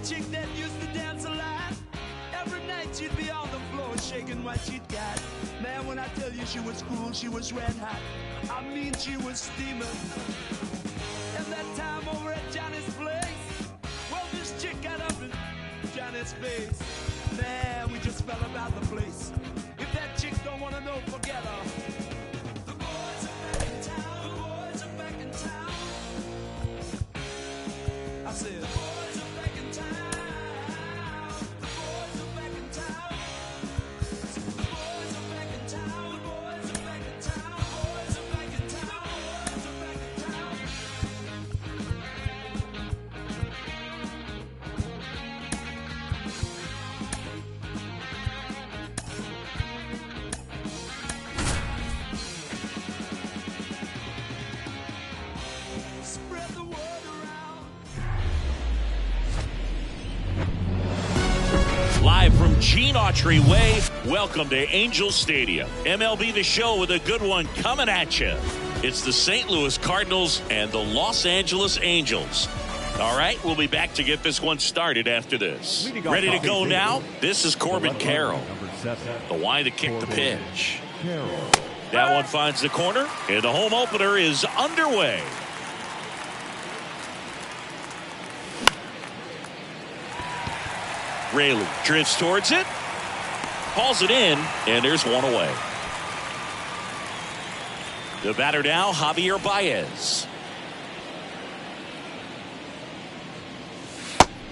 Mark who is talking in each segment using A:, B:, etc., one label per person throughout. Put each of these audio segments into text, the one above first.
A: chick that used to dance a lot. Every night she'd be on the floor shaking what she'd got. Man, when I tell you she was cool, she was red hot. I mean, she was steaming. And that time over at Johnny's place, well, this chick got up in Johnny's face. Man, we just fell about the place. If that chick don't want to know, forget her. The boys are back in town. The boys are back in town. I said, the boys are back in town. The boys are back in town. The boys are back in town. The boys are back in town. The boys are back in town. The boys are back in town. Spread the word around.
B: Live from Gene Autry Way, welcome to Angel Stadium. MLB The Show with a good one coming at you. It's the St. Louis Cardinals and the Los Angeles Angels. All right, we'll be back to get this one started after this. Ready to go now? This is Corbin Carroll. The wide to kick the pitch. That one finds the corner, and the home opener is underway. Raley drifts towards it, hauls it in, and there's one away. The batter now, Javier Baez.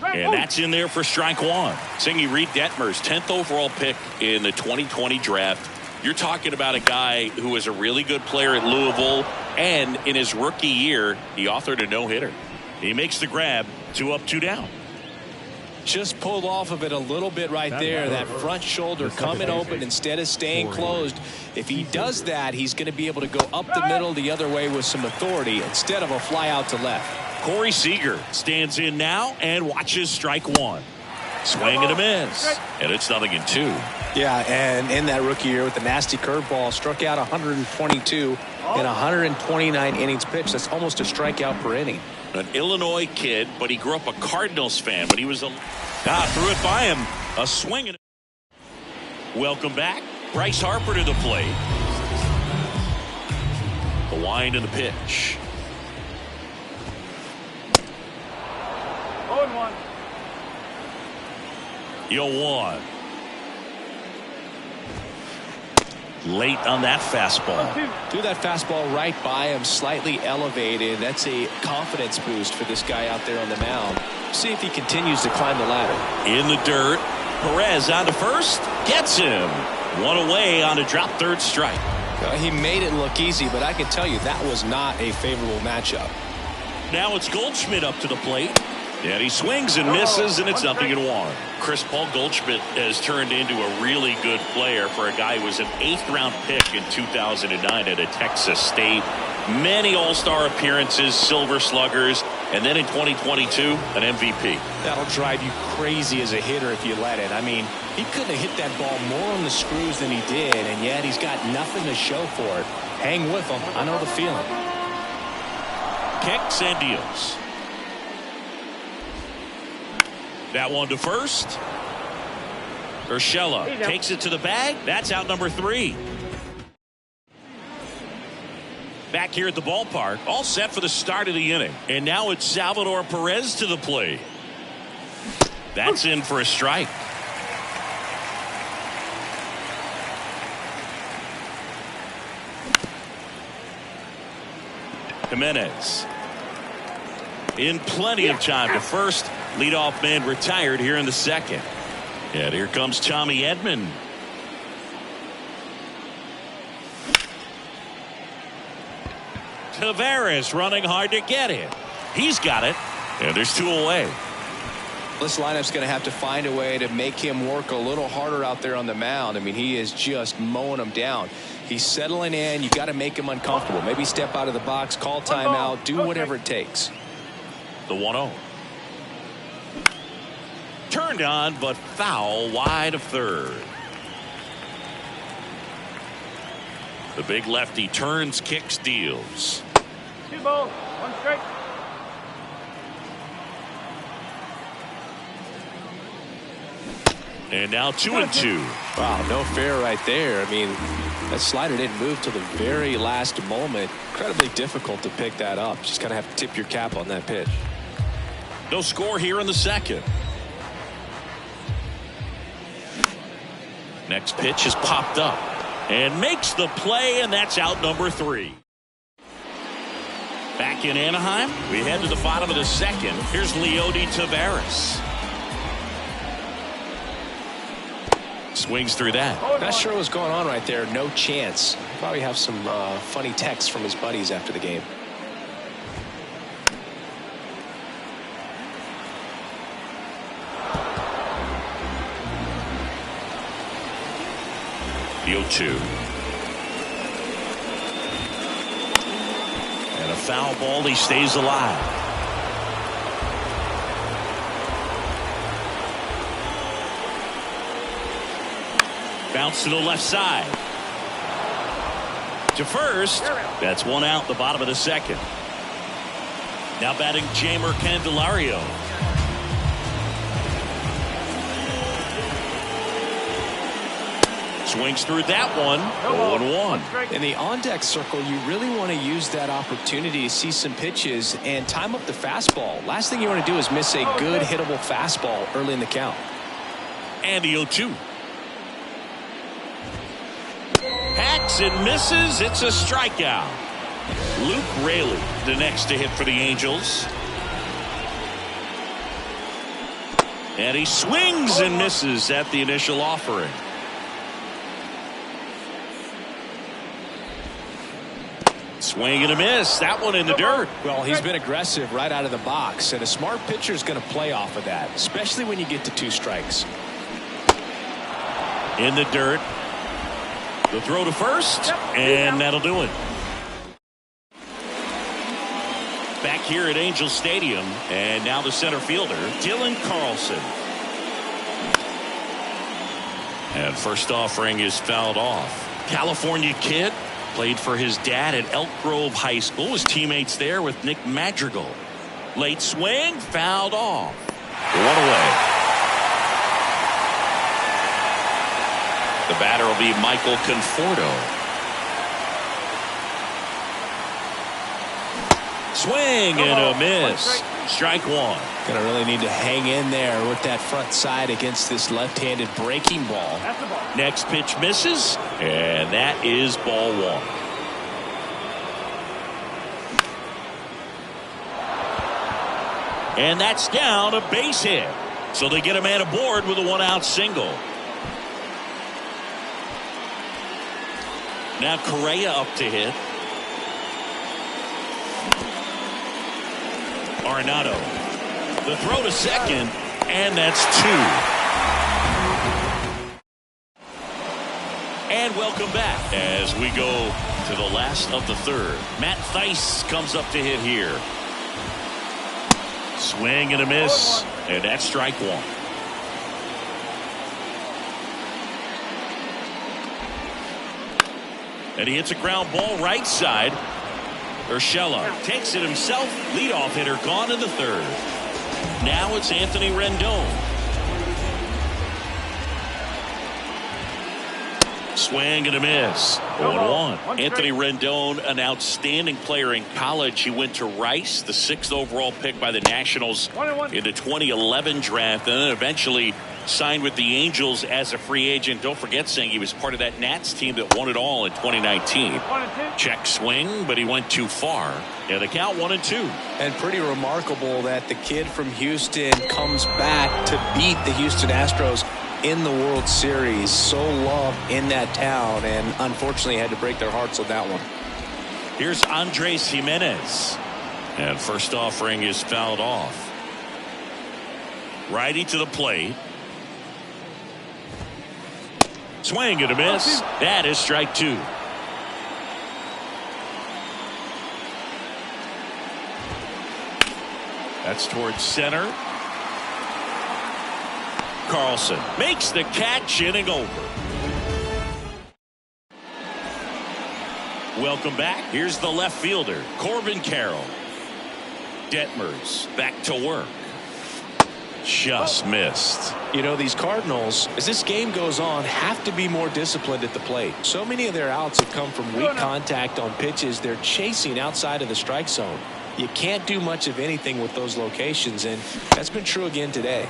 B: And that's in there for strike one. Singy Reed Detmer's 10th overall pick in the 2020 draft. You're talking about a guy who is a really good player at Louisville, and in his rookie year, he authored a no-hitter. He makes the grab, 2 up, 2 down.
C: Just pulled off of it a little bit right there. That front shoulder coming open instead of staying closed. If he does that, he's going to be able to go up the middle the other way with some authority instead of a fly out to left.
B: Corey Seager stands in now and watches strike one. Swing and a miss. And it's 0-2.
C: Yeah, and in that rookie year with the nasty curveball, struck out 122 in 129 innings pitched. That's almost a strikeout per inning.
B: An Illinois kid, but he grew up a Cardinals fan. But he was threw it by him. A swing. And welcome back. Bryce Harper to the plate. The wind and the pitch.
D: 0-1.
B: 0-1. Late on that fastball.
C: Threw that fastball right by him, slightly elevated. That's a confidence boost for this guy out there on the mound. See if he continues to climb the ladder.
B: In the dirt. Perez on to first. Gets him. One away on a drop third strike.
C: He made it look easy, but I can tell you that was not a favorable matchup.
B: Now it's Goldschmidt up to the plate. And he swings and misses, and it's 0-1. Chris Paul Goldschmidt has turned into a really good player for a guy who was an 8th-round pick in 2009 at a Texas State. Many All-Star appearances, Silver Sluggers, and then in 2022, an MVP.
C: That'll drive you crazy as a hitter if you let it. I mean, he couldn't have hit that ball more on the screws than he did, and yet he's got nothing to show for it. Hang with him. I know the feeling.
B: Kicks and deals. That one to first. Urshela takes it to the bag. That's out number 3. Back here at the ballpark, all set for the start of the inning. And now it's Salvador Perez to the plate. That's in for a strike. Jimenez. In plenty of time to first. Leadoff man retired here in the second. And here comes Tommy Edman. Tavares running hard to get it. He's got it. And there's 2 away.
C: This lineup's going to have to find a way to make him work a little harder out there on the mound. I mean, he is just mowing them down. He's settling in. You got to make him uncomfortable. Maybe step out of the box, call timeout, do whatever it takes.
B: The 1-0. Turned on, but foul wide of third. The big lefty turns, kicks, deals.
D: 2 balls, 1 strike.
B: And now 2-2.
C: Wow, no fair right there. I mean, that slider didn't move till the very last moment. Incredibly difficult to pick that up. Just kind of have to tip your cap on that pitch.
B: No score here in the second. Next pitch is popped up and makes the play, and that's out number 3. Back in Anaheim, we head to the bottom of the second. Here's Leody Taveras. Swings through that.
C: Not sure what's going on right there. No chance. Probably have some funny texts from his buddies after the game.
B: The 0-2. And a foul ball. He stays alive. Bounce to the left side. To first. That's one out, the bottom of the second. Now batting Jeimer Candelario. Swings through that one. 0-1.
C: In the on-deck circle, you really want to use that opportunity to see some pitches and time up the fastball. Last thing you want to do is miss a good hittable fastball early in the count.
B: And the 0-2. Hacks and misses. It's a strikeout. Luke Raley, the next to hit for the Angels. And he swings and misses at the initial offering. Swing and a miss. That one in the dirt.
C: Well, he's been aggressive right out of the box, and a smart pitcher is going to play off of that, especially when you get to 2 strikes.
B: In the dirt. The throw to first, and that'll do it. Back here at Angel Stadium, and now the center fielder, Dylan Carlson. And first offering is fouled off. California kid, played for his dad at Elk Grove High School. His teammates there with Nick Madrigal. Late swing, fouled off. 1 away. The batter will be Michael Conforto. Swing and a miss. Strike 1.
C: Gonna really need to hang in there with that front side against this left-handed breaking ball.
B: Next pitch misses, and that is ball 1. And that's down, a base hit. So they get a man aboard with a 1-out single. Now Correa up to hit. Arenado. The throw to second, and that's 2. And welcome back as we go to the last of the third. Matt Thaiss comes up to hit here. Swing and a miss, and that's strike 1. And he hits a ground ball right side. Urshela takes it himself. Leadoff hitter gone in the third. Now it's Anthony Rendon. Swing and a miss. 0-1. Anthony Rendon, an outstanding player in college. He went to Rice, the 6th overall pick by the Nationals in the 2011 draft, and then eventually signed with the Angels as a free agent. Don't forget, saying he was part of that Nats team that won it all in 2019. Check swing, but he went too far. Yeah, the count 1-2.
C: And pretty remarkable that the kid from Houston comes back to beat the Houston Astros in the World Series. So loved in that town, and unfortunately had to break their hearts on that one.
B: Here's Andres Jimenez. And first offering is fouled off. Righty to the plate. Swing and a miss. That is strike 2. That's towards center. Carlson makes the catch, inning over. Welcome back. Here's the left fielder, Corbin Carroll. Detmers back to work. Just missed.
C: You know, these Cardinals, as this game goes on, have to be more disciplined at the plate. So many of their outs have come from weak contact on pitches they're chasing outside of the strike zone. You can't do much of anything with those locations, and that's been true again today.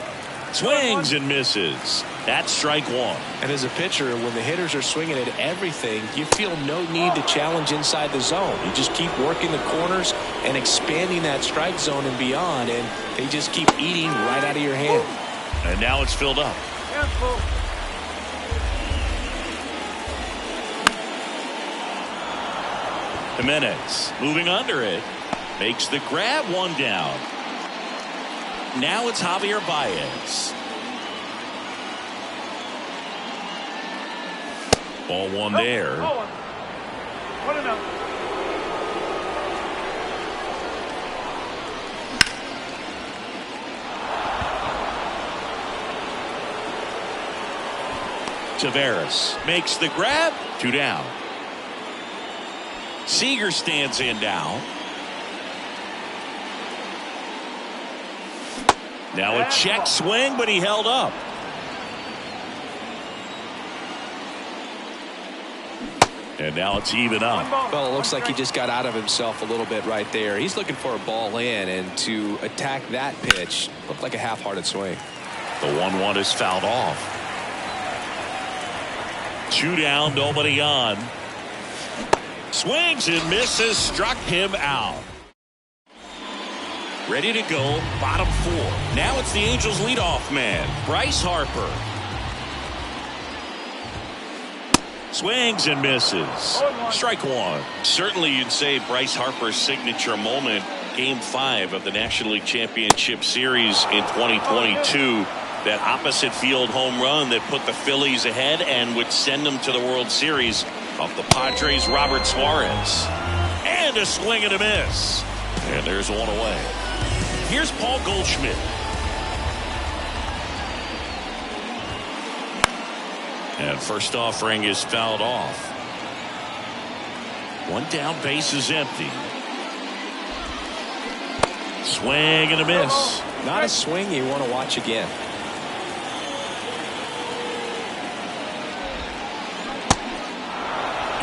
B: Swings and misses. That's strike one.
C: And as a pitcher, when the hitters are swinging at everything, you feel no need to challenge inside the zone. You just keep working the corners and expanding that strike zone and beyond, and they just keep eating right out of your hand.
B: And now it's filled up. Jimenez moving under it. Makes the grab, one down. Now it's Javier Baez. Ball one there. Taveras makes the grab, two down. Seager stands in now. Now a check swing, but he held up. And now it's even up.
C: Well, it looks like he just got out of himself a little bit right there. He's looking for a ball in, and to attack that pitch looked like a half-hearted swing.
B: The 1-1 is fouled off. 2 down, nobody on. Swings and misses, struck him out. Ready to go, bottom 4. Now it's the Angels leadoff man, Bryce Harper. Swings and misses. Strike one. Certainly you'd say Bryce Harper's signature moment, Game 5 of the National League Championship Series in 2022. That opposite field home run that put the Phillies ahead and would send them to the World Series off the Padres' Robert Suarez. And a swing and a miss. And there's one away. Here's Paul Goldschmidt. And first offering is fouled off. One down, base is empty. Swing and a miss.
C: Not a swing you want to watch again.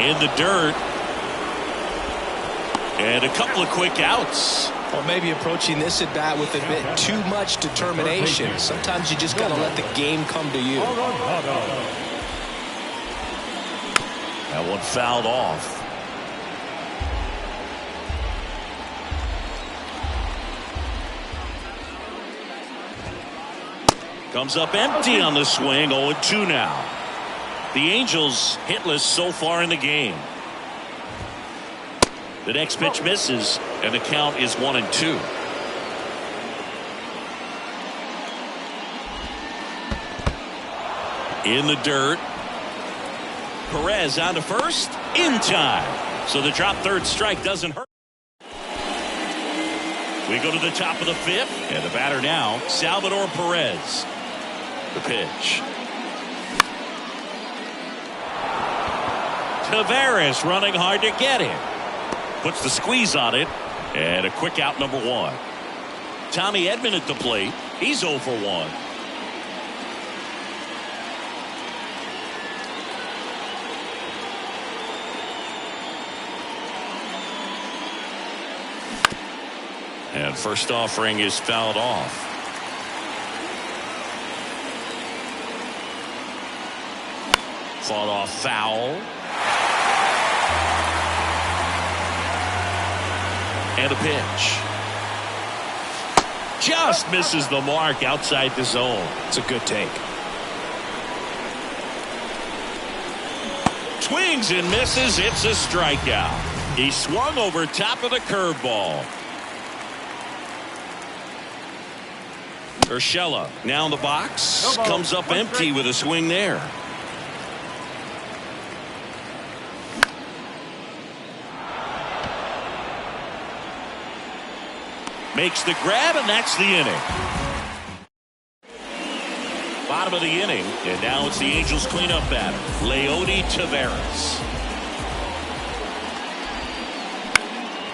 B: In the dirt. And a couple of quick outs.
C: Or maybe approaching this at bat with a bit too much determination. Sometimes you just got to let the game come to you.
B: That one fouled off. Comes up empty on the swing. 0-2 now. The Angels hitless so far in the game. The next pitch misses, and the count is 1-2. In the dirt. Perez on to first in time. So the drop third strike doesn't hurt. We go to the top of the 5th, and the batter now, Salvador Perez. The pitch. Taveras running hard to get him. Puts the squeeze on it, and a quick out, number 1. Tommy Edman at the plate. He's 0 for 1. And first offering is fouled off. Fought off foul. And a pitch. Just misses the mark outside the zone.
C: It's a good take.
B: Swings and misses. It's a strikeout. He swung over top of the curveball. Urshela now in the box. Comes up empty with a swing there. Makes the grab, and that's the inning. Bottom of the inning, and now it's the Angels cleanup batter, Leody Taveras.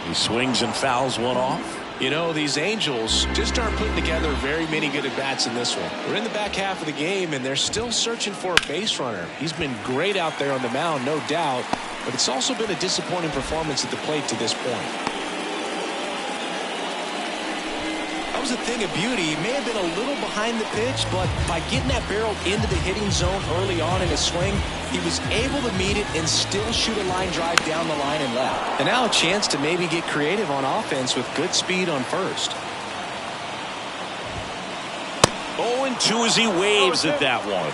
B: He swings and fouls one off.
C: You know, these Angels just aren't putting together very many good at-bats in this one. We're in the back half of the game, and they're still searching for a base runner. He's been great out there on the mound, no doubt, but it's also been a disappointing performance at the plate to this point. That was a thing of beauty. He may have been a little behind the pitch, but by getting that barrel into the hitting zone early on in his swing, he was able to meet it and still shoot a line drive down the line and left. And now a chance to maybe get creative on offense with good speed on first.
B: 0-2 as he waves at that one.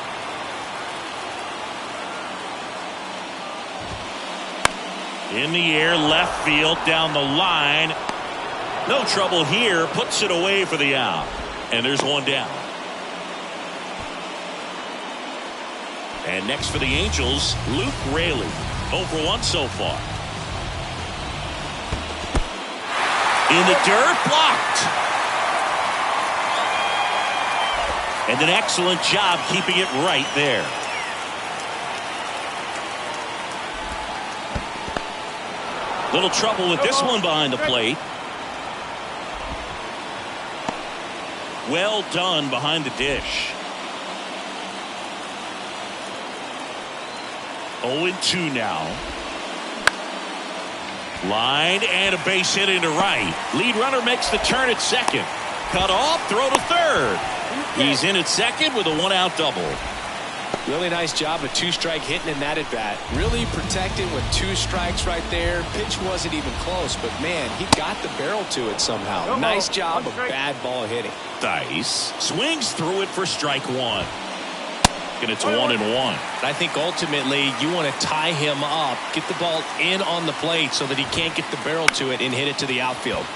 B: In the air, left field, down the line. No trouble here. Puts it away for the out. And there's one down. And next for the Angels, Luke Raley. 0 for 1 so far. In the dirt, blocked. And an excellent job keeping it right there. Little trouble with this one behind the plate. Well done behind the dish. 0-2 now. Line and a base hit into right. Lead runner makes the turn at second. Cut off, throw to third. He's in at second with a 1-out double.
C: Really nice job of two-strike hitting in that at-bat. Really protected with 2 strikes right there. Pitch wasn't even close, but man, he got the barrel to it somehow. Nice job of bad ball hitting.
B: Dice swings through it for strike 1. And it's 1-1.
C: I think ultimately you want to tie him up, get the ball in on the plate so that he can't get the barrel to it and hit it to the outfield.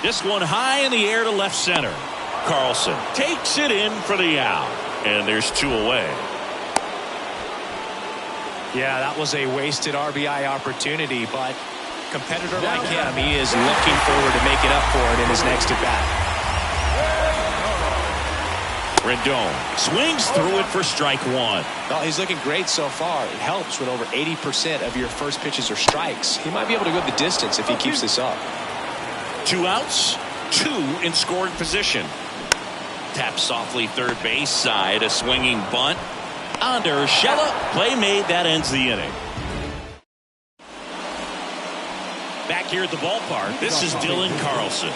B: This one high in the air to left center. Carlson takes it in for the out. And there's 2 away.
C: Yeah, that was a wasted RBI opportunity, but competitor like him, he is looking forward to make it up for it in his next at-bat.
B: Rendon swings through it for strike 1.
C: Well, he's looking great so far. It helps when over 80% of your first pitches are strikes. He might be able to go the distance if he keeps this up.
B: 2 outs, 2 in scoring position. Tap softly third base side, a swinging bunt. Under Urshela, play made, that ends the inning. Back here at the ballpark, this is Dylan Carlson.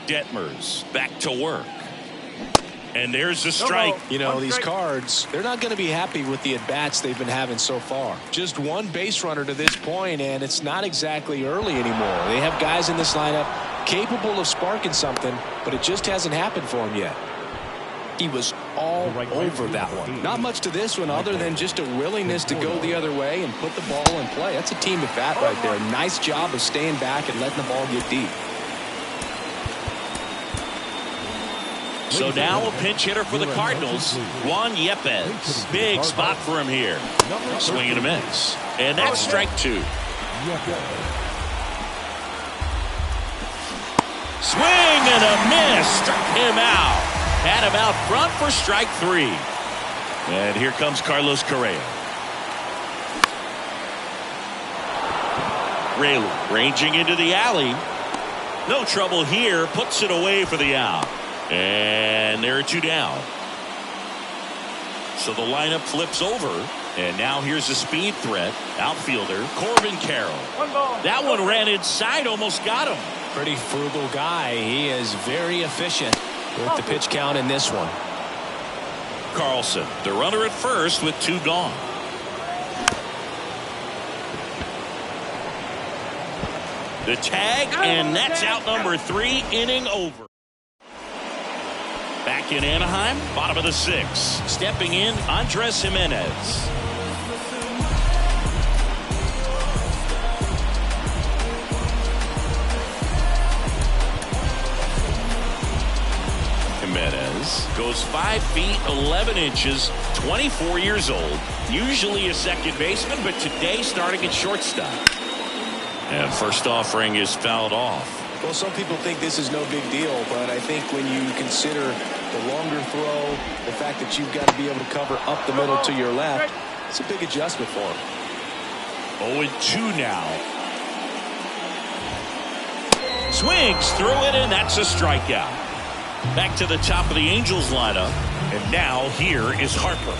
B: Detmers back to work. And there's the strike.
C: You know, these Cards, they're not going to be happy with the at-bats they've been having so far. Just one base runner to this point, and it's not exactly early anymore. They have guys in this lineup capable of sparking something, but it just hasn't happened for him yet. He was all over that one. Not much to this one other than just a willingness to go the other way and put the ball in play. That's a team at-bat right there. Nice job of staying back and letting the ball get deep.
B: So now a pinch hitter for the Cardinals, Juan Yepez. Big spot for him here. Swing and a miss. And that's strike 2. Swing and a miss. Struck him out. Had him out front for strike 3. And here comes Carlos Correa. Rayleigh ranging into the alley. No trouble here. Puts it away for the out. And there are 2 down. So the lineup flips over. And now here's a speed threat. Outfielder Corbin Carroll. That one ran inside. Almost got him.
C: Pretty frugal guy. He is very efficient with the pitch count in this one.
B: Carlson, the runner at first with 2 gone. The tag, and that's out number 3, inning over. Back in Anaheim, bottom of the 6th. Stepping in, Andres Jimenez. Jimenez goes 5 feet 11 inches, 24 years old. Usually a second baseman, but today starting at shortstop. And first offering is fouled off.
C: Well, some people think this is no big deal, but I think when you consider the longer throw, the fact that you've got to be able to cover up the middle to your left, it's a big adjustment for him.
B: 0-2 now. Swings through it, and that's a strikeout. Back to the top of the Angels lineup, and now here is Harper.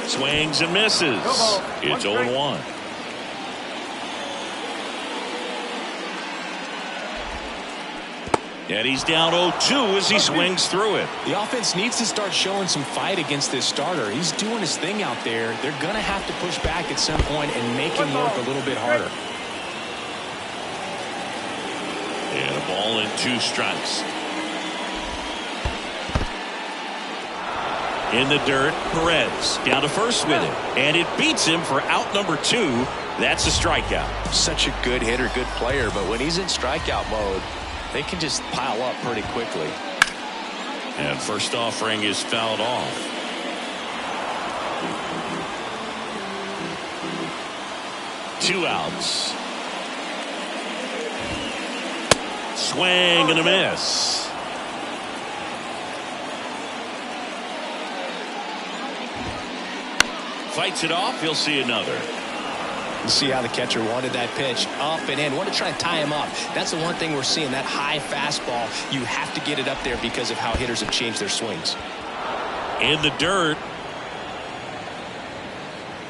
B: Swings and misses. It's 0-1. And he's down 0-2 as he swings through it.
C: The offense needs to start showing some fight against this starter. He's doing his thing out there. They're going to have to push back at some point and make him work a little bit harder.
B: And a ball and 2 strikes. In the dirt, Perez down to first with it. And it beats him for out number 2. That's a strikeout.
C: Such a good hitter, good player, but when he's in strikeout mode, they can just pile up pretty quickly.
B: And first offering is fouled off. Two outs. Swing and a miss. Fights it off. He'll see another.
C: You see how the catcher wanted that pitch up and in. Wanted to try and tie him up. That's the one thing we're seeing. That high fastball, you have to get it up there because of how hitters have changed their swings.
B: In the dirt.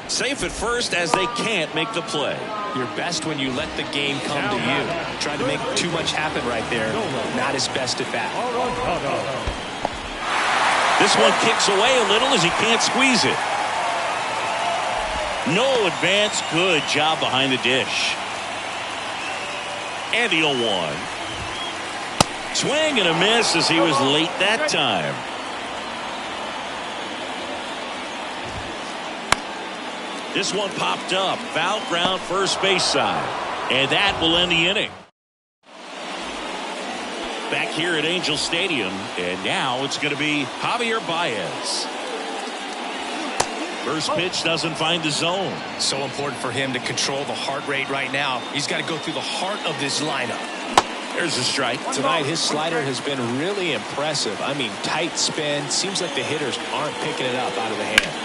B: Safe at first as they can't make the play.
C: You're best when you let the game come to you. Trying to make too much happen right there. Not his best at bat.
B: This one kicks away a little as he can't squeeze it. No advance. Good job behind the dish. And the 0-1. Swing and a miss as he was late that time. This one popped up. Foul ground first base side. And that will end the inning. Back here at Angel Stadium. And now it's going to be Javier Baez. First pitch doesn't find the zone.
C: So important for him to control the heart rate right now. He's got to go through the heart of this lineup.
B: There's a strike.
C: Tonight, his slider has been really impressive. I mean, tight spin. Seems like the hitters aren't picking it up out of the hand.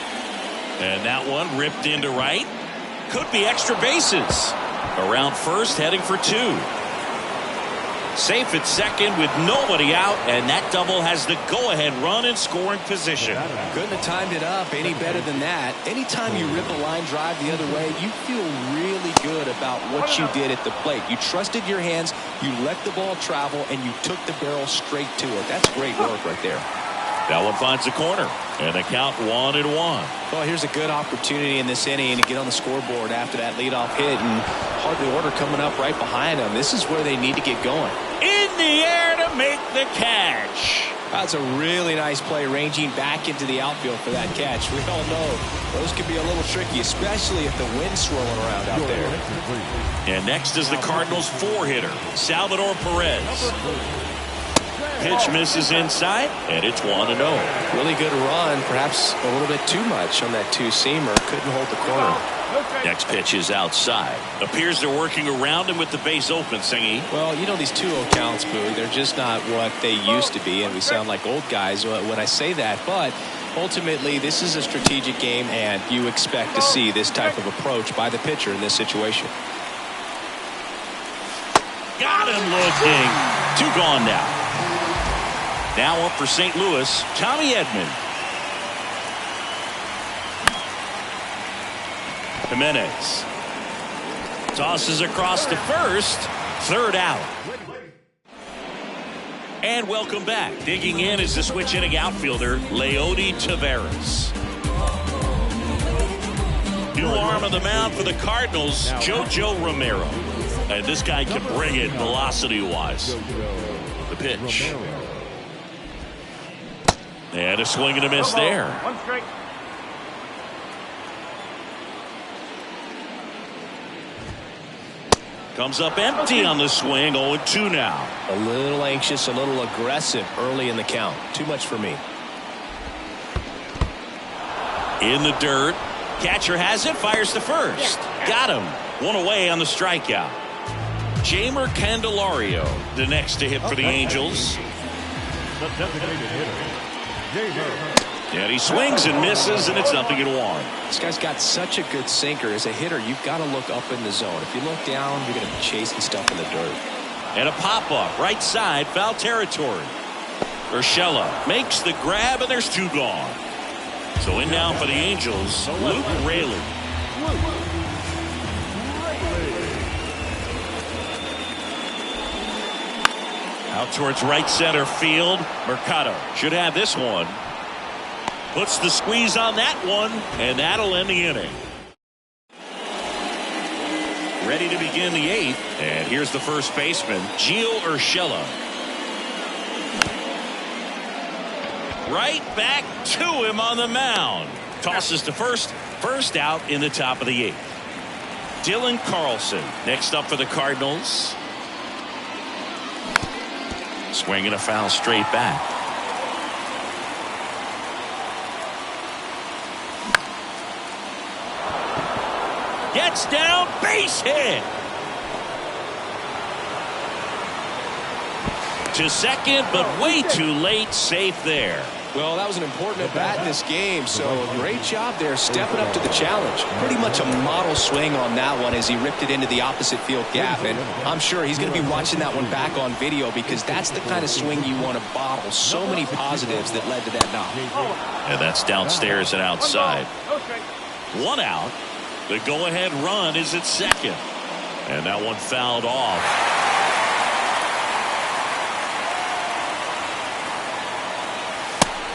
B: And that one ripped into right. Could be extra bases. Around first, heading for 2. Safe at second with nobody out, and that double has the go-ahead run in scoring position.
C: Couldn't have timed it up any better than that. Anytime you rip a line drive the other way, you feel really good about what you did at the plate. You trusted your hands, you let the ball travel, and you took the barrel straight to it. That's great work right there.
B: That one finds the corner, and the count 1-1.
C: Well, here's a good opportunity in this inning to get on the scoreboard after that leadoff hit, and hardly order coming up right behind them. This is where they need to get going.
B: In the air to make the catch.
C: That's a really nice play, ranging back into the outfield for that catch. We all know those can be a little tricky, especially if the wind's swirling around out there.
B: And next is the Cardinals' 4-hitter, Salvador Perez. Pitch misses inside, and it's 1-0.
C: Really good run, perhaps a little bit too much on that two-seamer. Couldn't hold the corner.
B: Next pitch is outside. Appears they're working around him with the base open, Singy.
C: Well, you know, these 2-0 counts, Boog, they're just not what they used to be, and we sound like old guys when I say that, but ultimately this is a strategic game, and you expect to see this type of approach by the pitcher in this situation.
B: Got him looking. 2 gone now. Now up for St. Louis, Tommy Edman. Jimenez tosses across to first. 3rd out. And welcome back. Digging in is the switch inning outfielder, Leody Taveras. New arm of the mound for the Cardinals, JoJo Romero. And this guy can bring it velocity-wise. The pitch. And a swing and a miss there.
D: 1 strike.
B: Comes up empty on the swing. 0-2 now.
C: A little anxious, a little aggressive early in the count. Too much for me.
B: In the dirt. Catcher has it. Fires to first. Got him. 1 away on the strikeout. Jeimer Candelario, the next to hit for the Angels.
D: The designated hitter, Jeimer.
B: And he swings and misses, and it's 0-1.
C: This guy's got such a good sinker. As a hitter, you've got to look up in the zone. If you look down, you're going to be chasing stuff in the dirt.
B: And a pop-up, right side, foul territory. Urshela makes the grab, and there's 2 gone. So in now for the Angels, Luke Raley. Out towards right center field. Mercado should have this one. Puts the squeeze on that one, and that'll end the inning. Ready to begin the 8th, and here's the first baseman, Gio Urshela. Right back to him on the mound. Tosses to first out in the top of the 8th. Dylan Carlson next up for the Cardinals. Swinging a foul straight back. Gets down, base hit. To second, but way too late, safe there.
C: Well, that was an important at-bat in this game, so great job there stepping up to the challenge. Pretty much a model swing on that one as he ripped it into the opposite field gap, and I'm sure he's going to be watching that one back on video because that's the kind of swing you want to bottle. So many positives that led to that knock.
B: And that's downstairs and outside. 1 out. The go-ahead run is at second. And that one fouled off.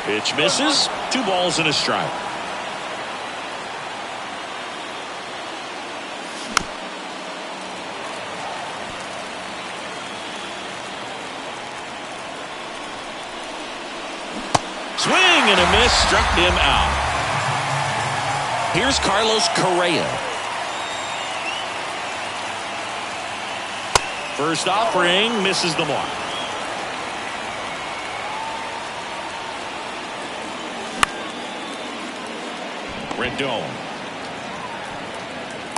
B: Pitch misses. 2 balls and a strike. Swing and a miss. Struck him out. Here's Carlos Correa. First offering misses the mark. Rendon.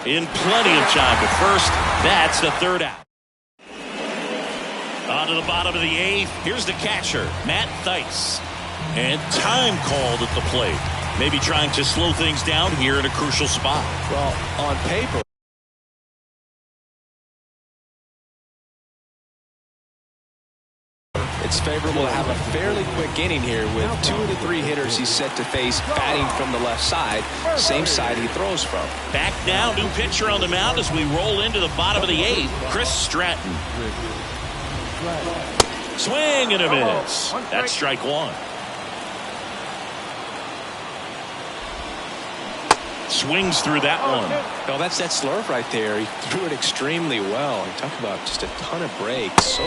B: In plenty of time to first. That's the 3rd out. On to the bottom of the 8th. Here's the catcher, Matt Thaiss. And time called at the plate. Maybe trying to slow things down here in a crucial spot.
C: Well, on paper, it's favorable to have a fairly quick inning here with 2 of the 3 hitters he's set to face batting from the left side, same side he throws from.
B: Back now, new pitcher on the mound as we roll into the bottom of the 8th, Chris Stratton. Swing and a miss. That's strike 1. swings through that one.
C: No, that's that slurve right there. He threw it extremely well. You talk about just a ton of breaks. So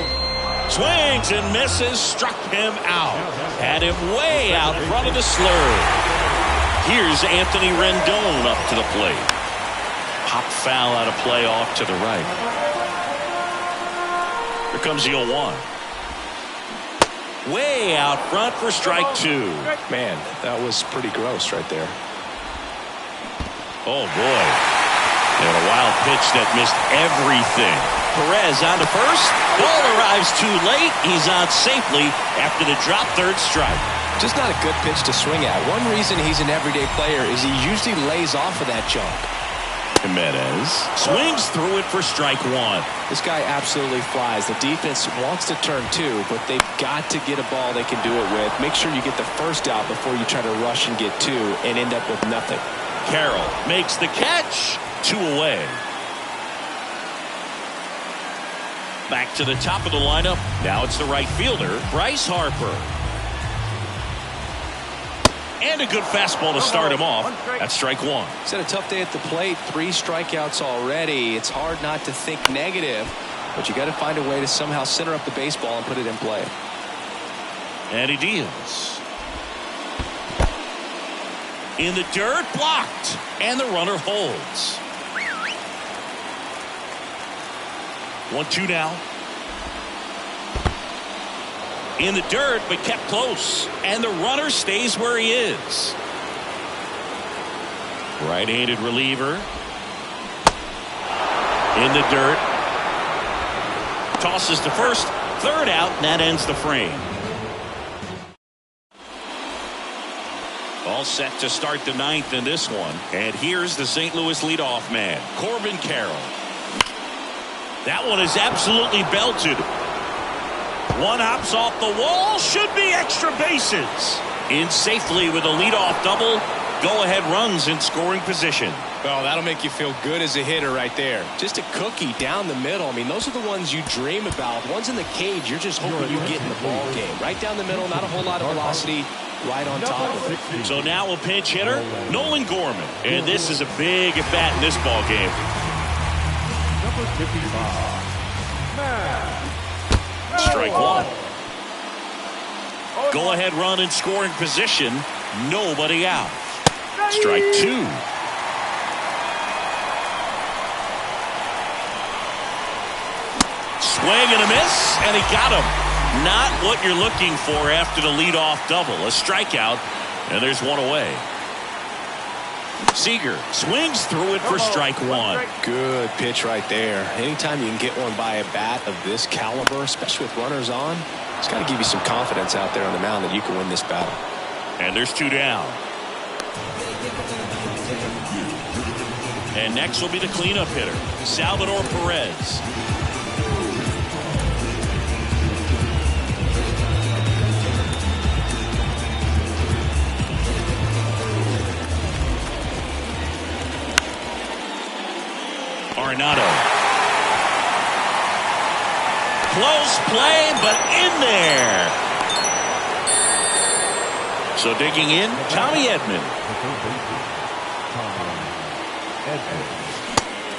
B: swings and misses, struck him out. Had him way out front of the slurve. Here's Anthony Rendon up to the plate. Pop foul out of play off to the right. Here comes the 0-1. Way out front for strike 2.
C: Man, that was pretty gross right there.
B: Oh boy. And a wild pitch that missed everything. Perez on to first. Ball arrives too late. He's on safely after the drop third strike.
C: Just not a good pitch to swing at. One reason he's an everyday player is he usually lays off of that jump.
B: Jimenez swings through it for strike 1.
C: This guy absolutely flies. The defense wants to turn 2, but they've got to get a ball they can do it with. Make sure you get the first out before you try to rush and get 2 and end up with nothing.
B: Carroll makes the catch. 2 away. Back to the top of the lineup. Now it's the right fielder, Bryce Harper. And a good fastball to start him off. That's strike 1.
C: He's had a tough day at the plate. 3 strikeouts already. It's hard not to think negative, but you got to find a way to somehow center up the baseball and put it in play.
B: And he deals. In the dirt, blocked. And the runner holds. 1-2 now. In the dirt, but kept close. And the runner stays where he is. Right-handed reliever. In the dirt. Tosses to first. Third out, and that ends the frame. All set to start the 9th in this one. And here's the St. Louis leadoff man, Corbin Carroll. That one is absolutely belted. One hops off the wall. Should be extra bases. In safely with a leadoff double. Go-ahead runs in scoring position.
C: Well, that'll make you feel good as a hitter right there. Just a cookie down the middle. I mean, those are the ones you dream about. Ones in the cage, you're just hoping you get in the ball game. Right down the middle, not a whole lot of velocity. Right on top of it.
B: So now a pinch hitter, Nolan Gorman. And this is a big at-bat in this ball game.
D: Number 55.
B: Strike 1. Go-ahead run in scoring position. Nobody out. Strike 2. Swing and a miss, and he got him. Not what you're looking for after the leadoff double. A strikeout, and there's 1 away. Seager swings through it for strike 1.
C: Good pitch right there. Anytime you can get one by a bat of this caliber, especially with runners on, it's got to give you some confidence out there on the mound that you can win this battle.
B: And there's 2 down. And next will be the cleanup hitter, Salvador Perez. Arenado. Close play, but in there. So digging in, Tommy Edman.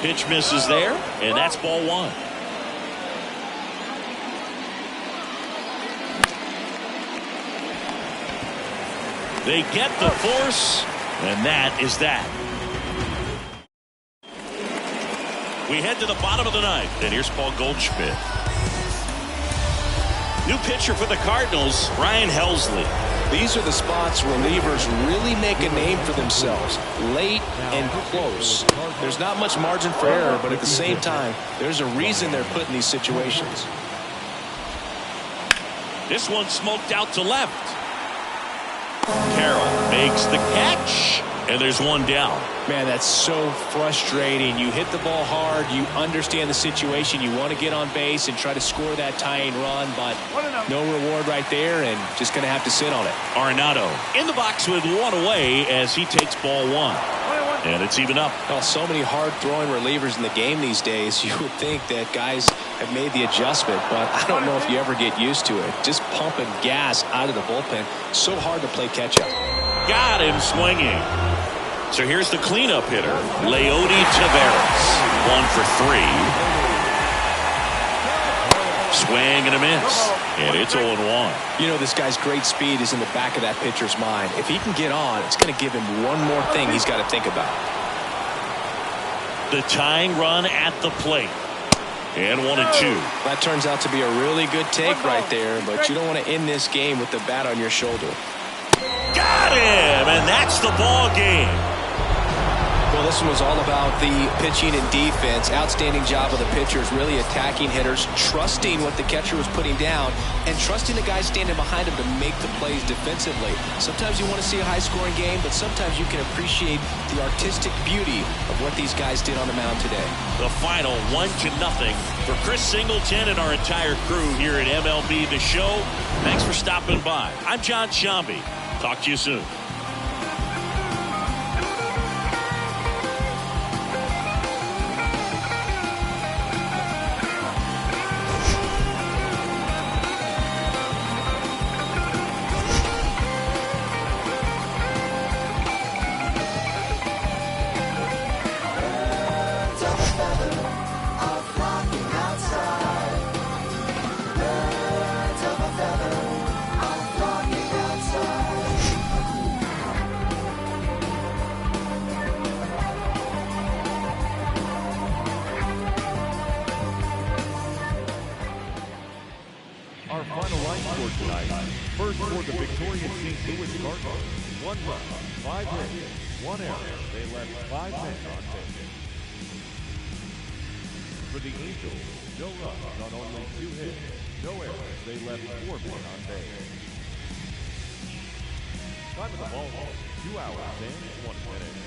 B: Pitch misses there, and that's ball 1. They get the force, and that is that. We head to the bottom of the 9th, and here's Paul Goldschmidt. New pitcher for the Cardinals, Ryan Helsley.
C: These are the spots relievers really make a name for themselves. Late and close. There's not much margin for error, but at the same time, there's a reason they're put in these situations.
B: This one smoked out to left. Carroll makes the catch, and there's 1 down.
C: Man, that's so frustrating. You hit the ball hard. You understand the situation. You want to get on base and try to score that tying run, but no reward right there, and just going to have to sit on it.
B: Arenado in the box with 1 away as he takes ball 1. And it's even up.
C: Well, so many hard-throwing relievers in the game these days. You would think that guys have made the adjustment, but I don't know if you ever get used to it. Just pumping gas out of the bullpen. So hard to play catch-up.
B: Got him swinging. So here's the cleanup hitter, Leody Taveras. 1 for 3. Swing and a miss. And it's 0-1.
C: You know, this guy's great speed is in the back of that pitcher's mind. If he can get on, it's going to give him one more thing he's got to think about.
B: The tying run at the plate. And 1-2.
C: That turns out to be a really good take right there, but you don't want to end this game with the bat on your shoulder.
B: Got him, and that's the ball game.
C: Well, this one was all about the pitching and defense. Outstanding job of the pitchers, really attacking hitters, trusting what the catcher was putting down, and trusting the guys standing behind him to make the plays defensively. Sometimes you want to see a high-scoring game, but sometimes you can appreciate the artistic beauty of what these guys did on the mound today.
B: The final 1-0 for Chris Singleton and our entire crew here at MLB The Show. Thanks for stopping by. I'm John Sciambi. Talk to you soon.
D: Our final line score tonight. First for the victorious St. Louis Cardinals. 1 run, 5 hits, 1 error. They left 5 men on base. For the Angels, no runs on only 2 hits, no errors. They left 4 men on base. Time of the ball game, 2 hours and 20 minutes.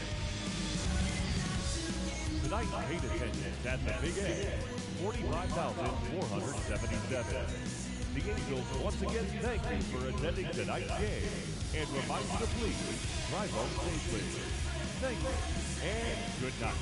D: Tonight's paid attendance at the Big A, 45,477. The Angels once again thank you for attending tonight's game and remind you to please drive home safely. Thank you and good night.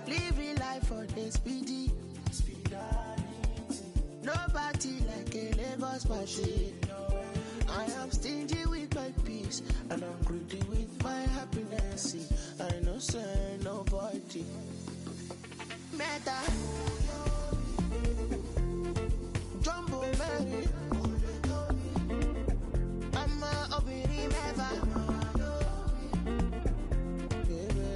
E: Living life for the speedy. Nobody like a Lagos machine. I am stingy with my peace, and I'm greedy with my happiness. I no say nobody. Meta Jumbo Mary, I'm a obiri meva. Baby,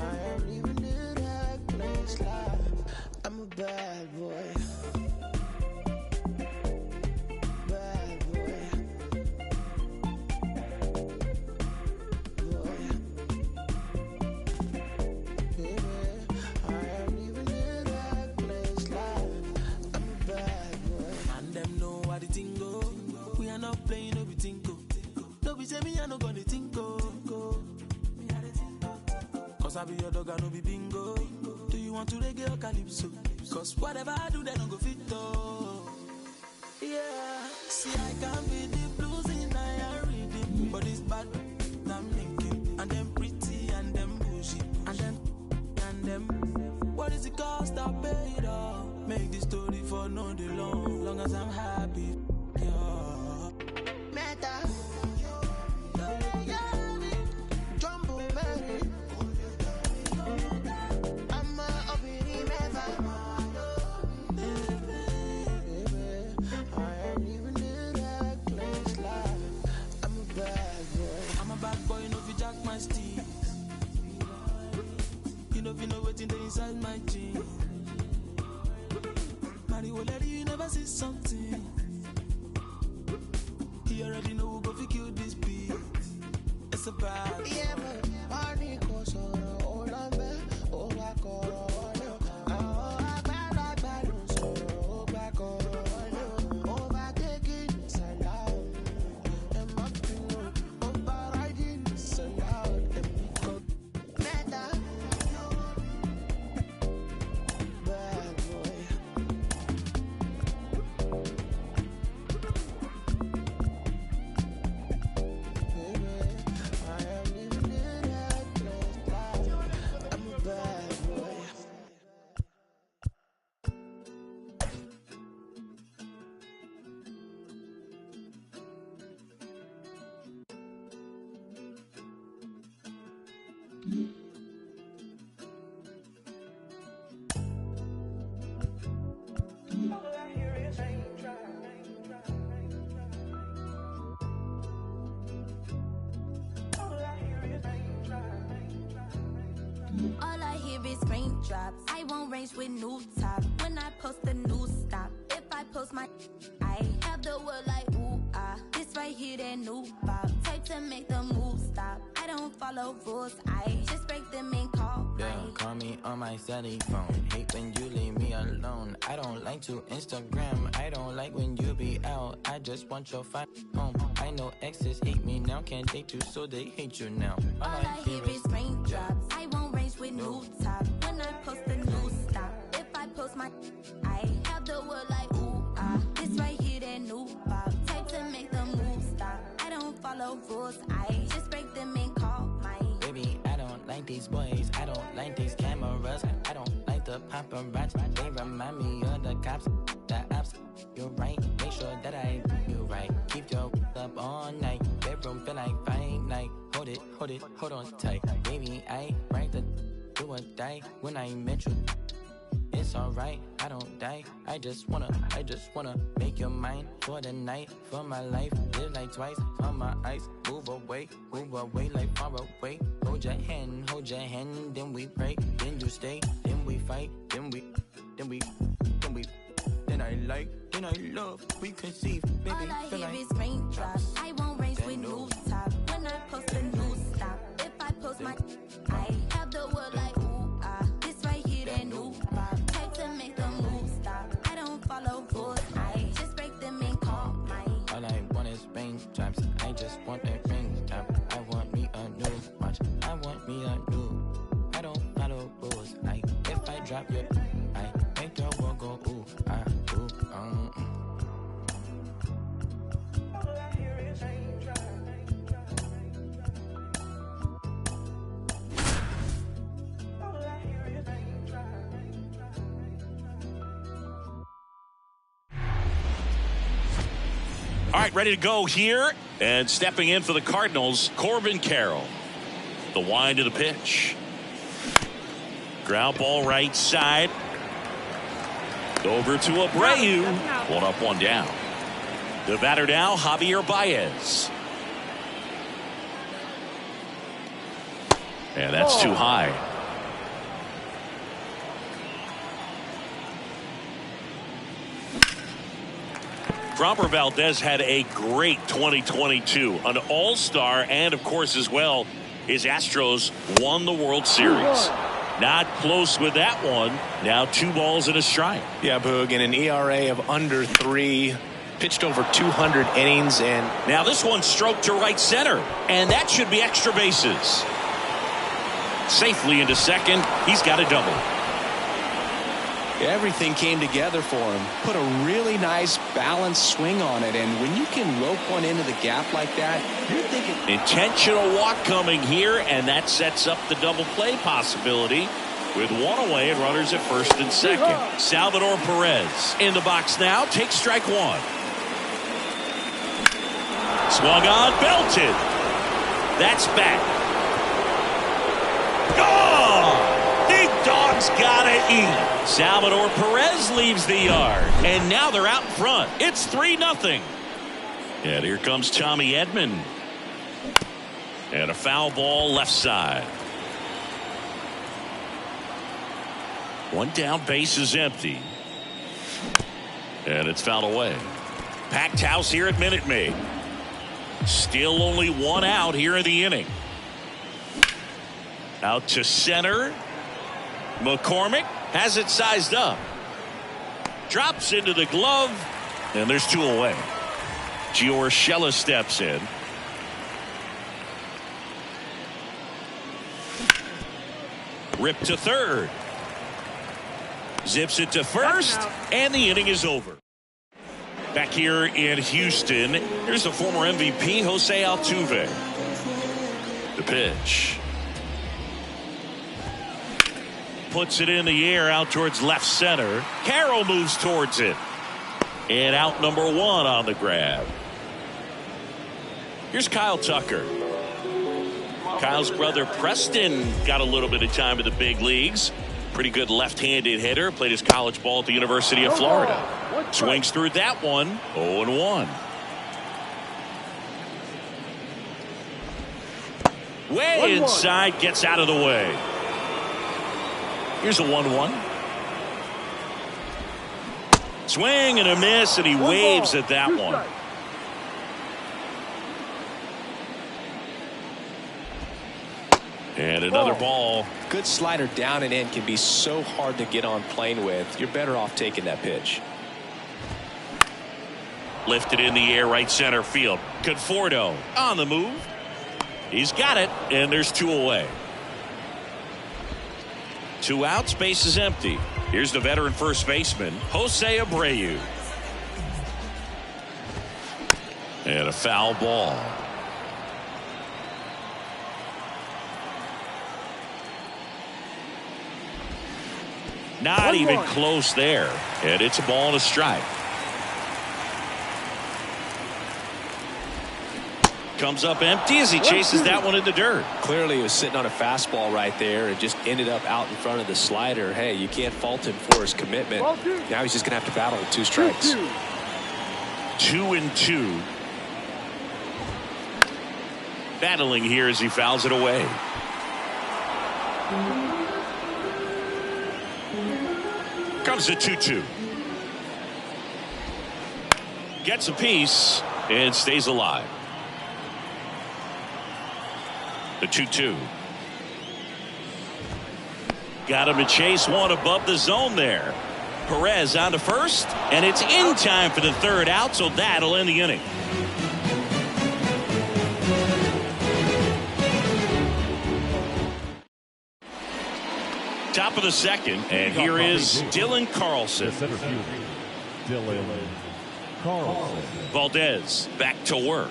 E: I am living the reckless life. I'm a bad boy. I be your dog, I no be bingo. Do you want to reggae or calypso? Cause whatever I do, they don't go fit though. Yeah, see I can be the blues in I reading, but it's bad. I'm thinking, and them pretty, and them bougie, and them. What is the cost? I pay it all. Make the story for no day long as I'm happy. Yeah. Meta. You know what's inside my jeans. Mario lady, you never see something. He already know who go fi kill this beat. It's a bad. Yeah, but party goes on all on me. Oh, I call
F: raindrops. I won't range with new top. When I post a new stop, if I post my, I have the world like ooh ah. This right here that new pop. Type to make the move stop. I don't follow rules. I just break them and call.
G: Yeah, call me on my celly phone. Hate when you leave me alone. I don't like to Instagram. I don't like when you be out. I just want your fine home. I know exes hate me now. Can't date you, so they hate you now.
F: All I hear is raindrops. I won't range with new top. When I post a new stop, if I post my, I have the world like ooh ah. This right here that new pop. Type to make the move stop. I don't follow rules. I just break them and call mine.
G: Baby, I don't like these boys. I don't like these cameras. I don't like the paparazzi. They remind me of the cops, the apps. You're right. Make sure that I do you right. Keep your up all night. Bedroom feel like fight night. Hold it, hold on tight. Baby, I right the do or die when I met you. It's alright, I don't die. I just wanna make your mind for the night, for my life. Live like twice on my ice. Move away like far away. Hold your hand, then we pray. Then you stay, then we fight, then I like, then I love, we conceive. Baby,
F: all I hear
G: like
F: is raindrops. I won't range with new top. When I post a new stop, if I post my, I have the world like ooh ah. This right here that new pop. Type to make the move stop. I don't follow rules. I just break them and call mine.
G: All I want is raindrops. I just want a raindrop. I want me a new watch. I want me a new. I don't follow rules. If I drop your, I make your world go ooh ah ooh
B: right, ready to go here. And stepping in for the Cardinals, Corbin Carroll. The wind of the pitch. Ground ball right side. Over to Abreu. One up, one down. The batter now, Javier Baez. And that's too high. Framber Valdez had a great 2022, an all-star, and of course as well, his Astros won the World Series. Not close with that one. Now 2 balls and a strike.
C: Yeah, Boog, in an ERA of under 3, pitched over 200 innings, and
B: now this one stroked to right center, and that should be extra bases. Safely into second. He's got a double.
C: Everything came together for him. Put a really nice balanced swing on it, and when you can rope one into the gap like that, you're thinking
B: intentional walk coming here, and that sets up the double play possibility with one away and runners at first and second. Salvador Perez in the box now, takes strike 1. Swung on, belted. That's back. Oh! Big dog's gotta eat. Salvador Perez leaves the yard, and now they're out in front. It's 3-0. And here comes Tommy Edman. And a foul ball left side. One down, base is empty. And it's fouled away. Packed house here at Minute Maid. Still only 1 out here in the inning. Out to center. McCormick has it sized up. Drops into the glove. And there's 2 away. Gio Urshela steps in. Rip to third. Zips it to first. And the inning is over. Back here in Houston, here's the former MVP, Jose Altuve. The pitch. Puts it in the air out towards left center. Carroll moves towards it. And out number 1 on the grab. Here's Kyle Tucker. Kyle's brother Preston got a little bit of time in the big leagues. Pretty good left-handed hitter. Played his college ball at the University of Florida. Swings through that one. 0-1. Way inside, gets out of the way. Here's a 1-1. Swing and a miss, and he waves at that one. And another ball.
C: Good slider down and in can be so hard to get on plane with. You're better off taking that pitch.
B: Lifted in the air, right center field. Conforto on the move. He's got it, and there's 2 away. 2 outs, base is empty. Here's the veteran first baseman, Jose Abreu. And a foul ball. Not even close there. And it's a ball and a strike. Comes up empty as he chases that one in the dirt.
C: Clearly he was sitting on a fastball right there and just ended up out in front of the slider. Hey, you can't fault him for his commitment. Now he's just going to have to battle with 2 strikes.
B: 2-2. Battling here as he fouls it away. Comes the 2-2. Gets a piece and stays alive. The 2-2. Got him to chase one above the zone there. Perez on to first, and it's in time for the 3rd out, so that'll end the inning. Top of the 2nd, and here is Dylan Carlson.
D: Dylan Carlson.
B: Valdez back to work.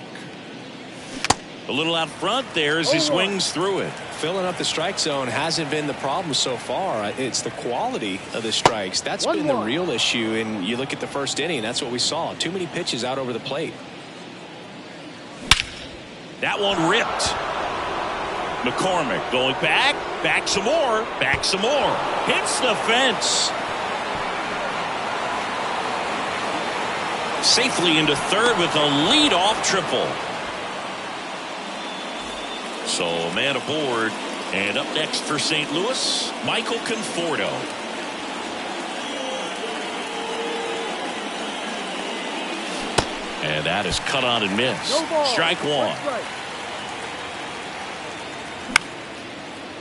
B: A little out front there as he swings through it.
C: Filling up the strike zone hasn't been the problem so far. It's the quality of the strikes. That's been the real issue. And you look at the first inning, that's what we saw. Too many pitches out over the plate.
B: That one ripped. McCormick going back some more, hits the fence. Safely into third with a leadoff triple. So a man aboard, and up next for St. Louis, Michael Conforto. And that is cut on and missed. Strike one.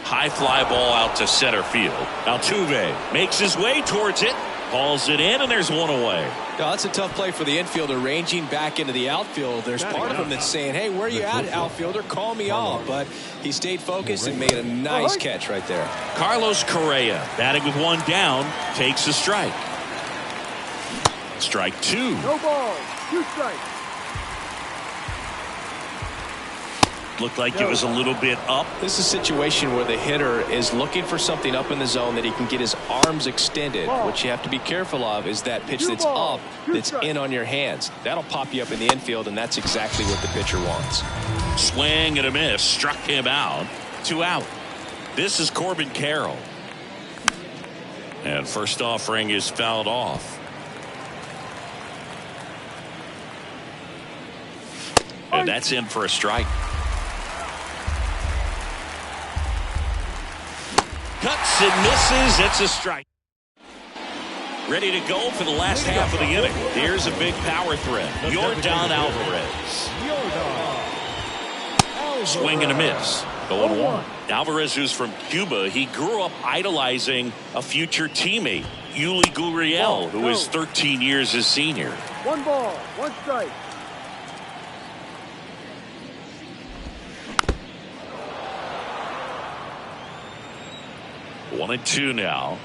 B: High fly ball out to center field. Altuve makes his way towards it, hauls it in, and there's one away.
C: No, that's a tough play for the infielder, ranging back into the outfield. There's part of him that's saying, hey, where are you at, outfielder? Call me off. But he stayed focused and made a nice catch right there.
B: Carlos Correa, batting with one down, takes a strike. Strike two.
H: No ball. 2 strikes.
B: Looked like it was a little bit up.
C: This is a situation where the hitter is looking for something up in the zone that he can get his arms extended. What you have to be careful of is that pitch that's up, that's in on your hands. That'll pop you up in the infield, and that's exactly what the pitcher wants.
B: Swing and a miss, struck him out. 2 out. This is Corbin Carroll. And first offering is fouled off. And that's in for a strike. Cuts and misses. It's a strike. Ready to go for the last half of the inning. Here's a big power threat. Yordan Alvarez. Swing and a miss. 0-1. Alvarez, who's from Cuba, he grew up idolizing a future teammate, Yuli Gurriel, who is 13 years his senior.
H: 1 ball, 1 strike.
B: One and two now.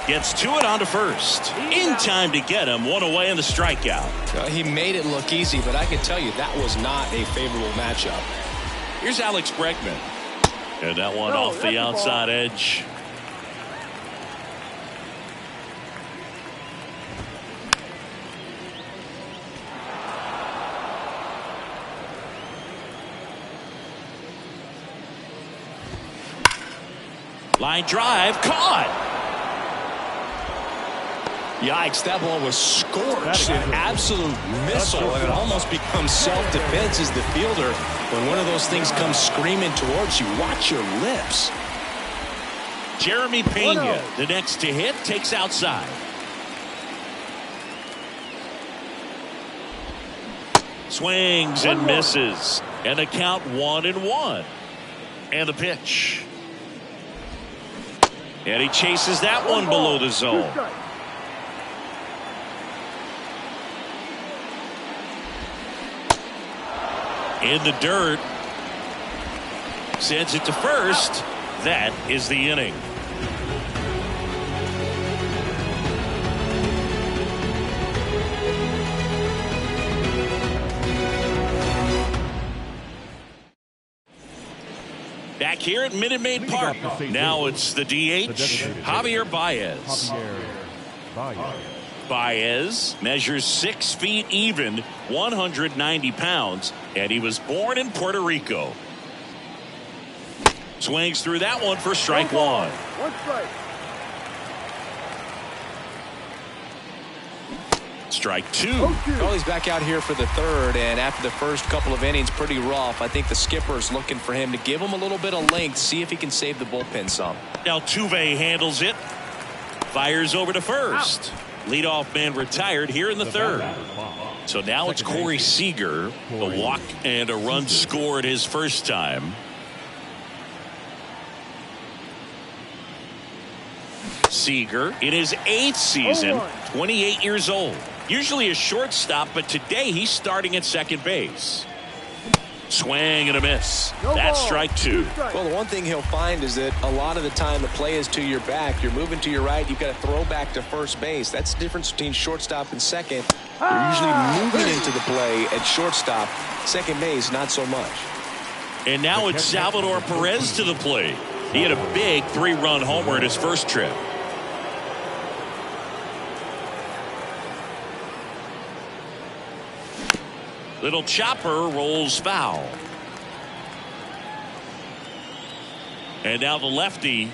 B: Gets to it onto first. In time to get him. One away in the strikeout.
C: He made it look easy, but I can tell you that was not a favorable matchup.
B: Here's Alex Bregman. And that one off the outside edge. Line drive, caught.
C: Yikes, that ball was scorched, an absolute missile, and it almost becomes self-defense as the fielder. When one of those things comes screaming towards you, watch your lips.
B: Jeremy Pena, the next to hit, takes outside. Swings and misses, and the count 1-1. And the pitch. And he chases that one below the zone. In the dirt. Sends it to first. That is the inning. Back here at Minute Maid Park. Now it's the DH, Javier Baez. Baez measures 6 feet even, 190 pounds, and he was born in Puerto Rico. Swings through that one for strike one.
H: 1 strike.
B: Strike two.
C: Well, he's back out here for the third, and after the first couple of innings, pretty rough. I think the skipper's looking for him to give him a little bit of length, see if he can save the bullpen some.
B: Altuve handles it. Fires over to first. Leadoff man retired here in the third. So now it's Corey Seager. A walk and a run scored his first time. Seager in his 8th season, 28 years old. Usually a shortstop, but today he's starting at second base. Swing and a miss. That's strike two.
C: Well, the one thing he'll find is that a lot of the time the play is to your back. You're moving to your right. You've got to throw back to first base. That's the difference between shortstop and second. You're usually moving into the play at shortstop. Second base, not so much.
B: And now it's Salvador Perez to the plate. He had a big 3-run homer in his first trip. Little chopper rolls foul. And now the lefty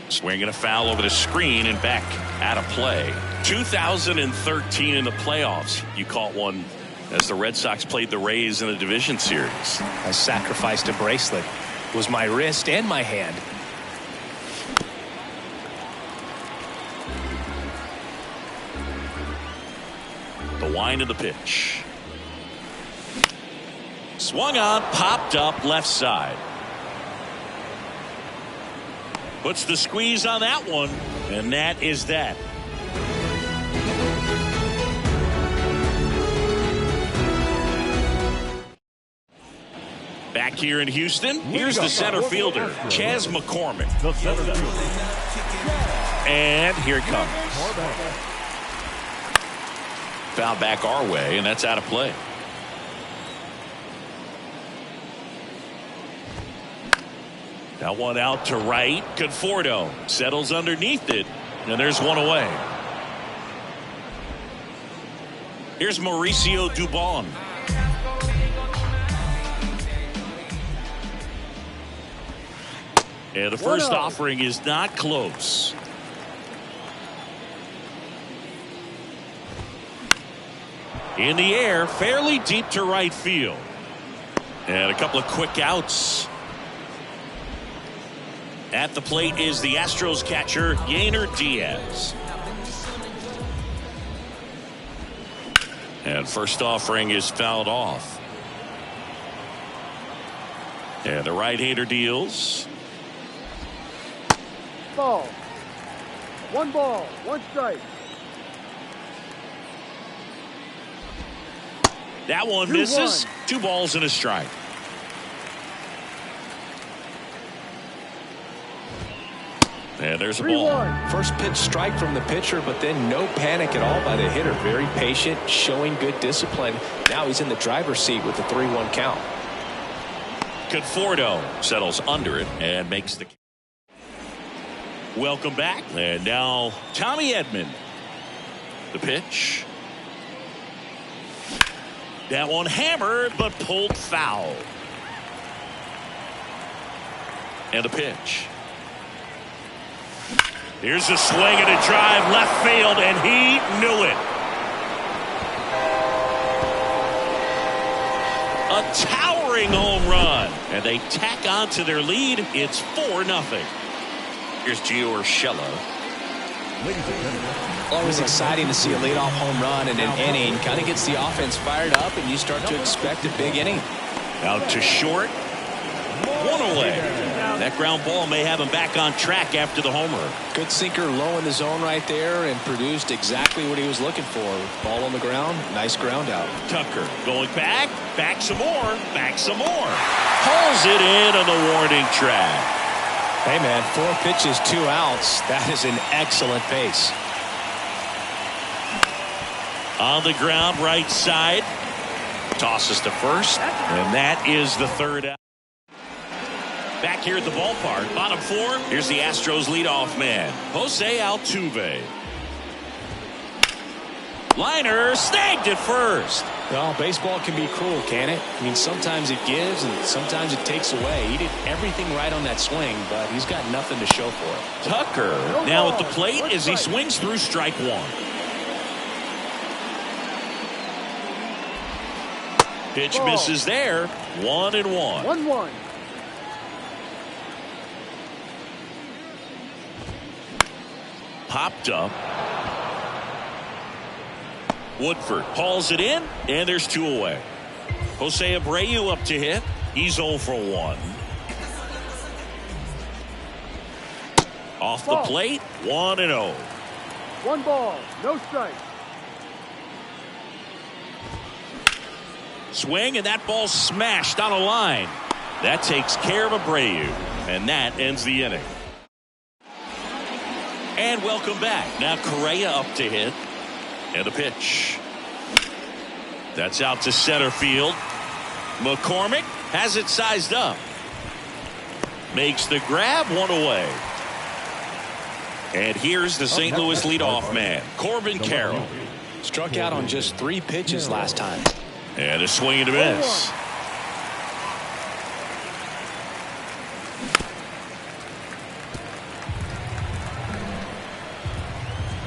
B: swinging a foul over the screen and back out of play. 2013 in the playoffs, you caught one as the Red Sox played the Rays in the division series.
C: I sacrificed a bracelet. It was my wrist and my hand.
B: The wind of the pitch. Swung on, popped up left side. Puts the squeeze on that one, and that is that. Back here in Houston, here's the center fielder, Chas McCormick.
D: The center fielder.
B: And here it comes. Foul back our way, and that's out of play. That one out to right. Conforto settles underneath it, and there's one away. Here's Mauricio Dubon. And the first offering is not close. In the air, fairly deep to right field. And a couple of quick outs. At the plate is the Astros catcher, Yainer Diaz. And first offering is fouled off. And the right-hander deals.
H: Ball. 1 ball, 1 strike.
B: That one misses. 2 balls and a strike. And there's a ball.
C: First pitch strike from the pitcher, but then no panic at all by the hitter. Very patient, showing good discipline. Now he's in the driver's seat with the 3-1 count.
B: Conforto settles under it and makes the. Welcome back. And now Tommy Edman. The pitch. That one hammered but pulled foul. And the pitch. Here's a swing and a drive left field, and he knew it. A towering home run, and they tack on to their lead. It's 4-0. Here's Gio Urshela.
C: Always exciting to see a leadoff home run in an inning. Kind of gets the offense fired up, and you start to expect a big inning.
B: Out to short. 1 away. That ground ball may have him back on track after the homer.
C: Good sinker low in the zone right there and produced exactly what he was looking for. Ball on the ground, nice ground out.
B: Tucker going back some more, Pulls it in on the warning track.
C: Hey man, 4 pitches, 2 outs. That is an excellent pace.
B: On the ground, right side. Tosses to first, and that is the 3rd out. Back here at the ballpark, bottom 4, here's the Astros leadoff man, Jose Altuve. Liner snagged at first.
C: Well, baseball can be cruel, can it? I mean, sometimes it gives and sometimes it takes away. He did everything right on that swing, but he's got nothing to show for it.
B: Tucker now at the plate as he swings through strike 1. Pitch misses there. 1-1.
H: 1-1.
B: Popped up. Woodford hauls it in, and there's 2 away. Jose Abreu up to hit. He's 0 for 1. Off the plate, 1-0.
H: 1 ball, no strike.
B: Swing, and that ball smashed on a line. That takes care of Abreu, and that ends the inning. And welcome back. Now Correa up to hit. And the pitch. That's out to center field. McCormick has it sized up. Makes the grab, 1 away. And here's the St. Louis leadoff man, Corbin Carroll.
C: Struck out on just 3 pitches last time.
B: And a swing and a miss.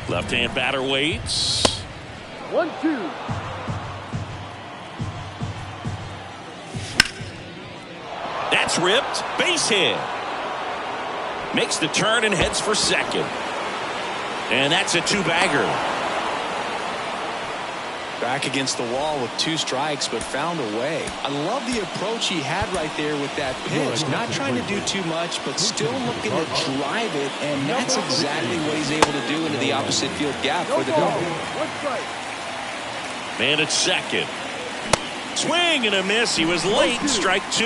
B: Left-hand batter waits.
H: 1-2.
B: That's ripped. Base hit. Makes the turn and heads for second. And that's a 2-bagger.
C: Back against the wall with 2 strikes, but found a way. I love the approach he had right there with that pitch. Not trying to do too much, but still looking to drive it, and that's exactly what he's able to do into the opposite field gap for the double.
B: Man at second. Swing and a miss. He was late. Strike 2.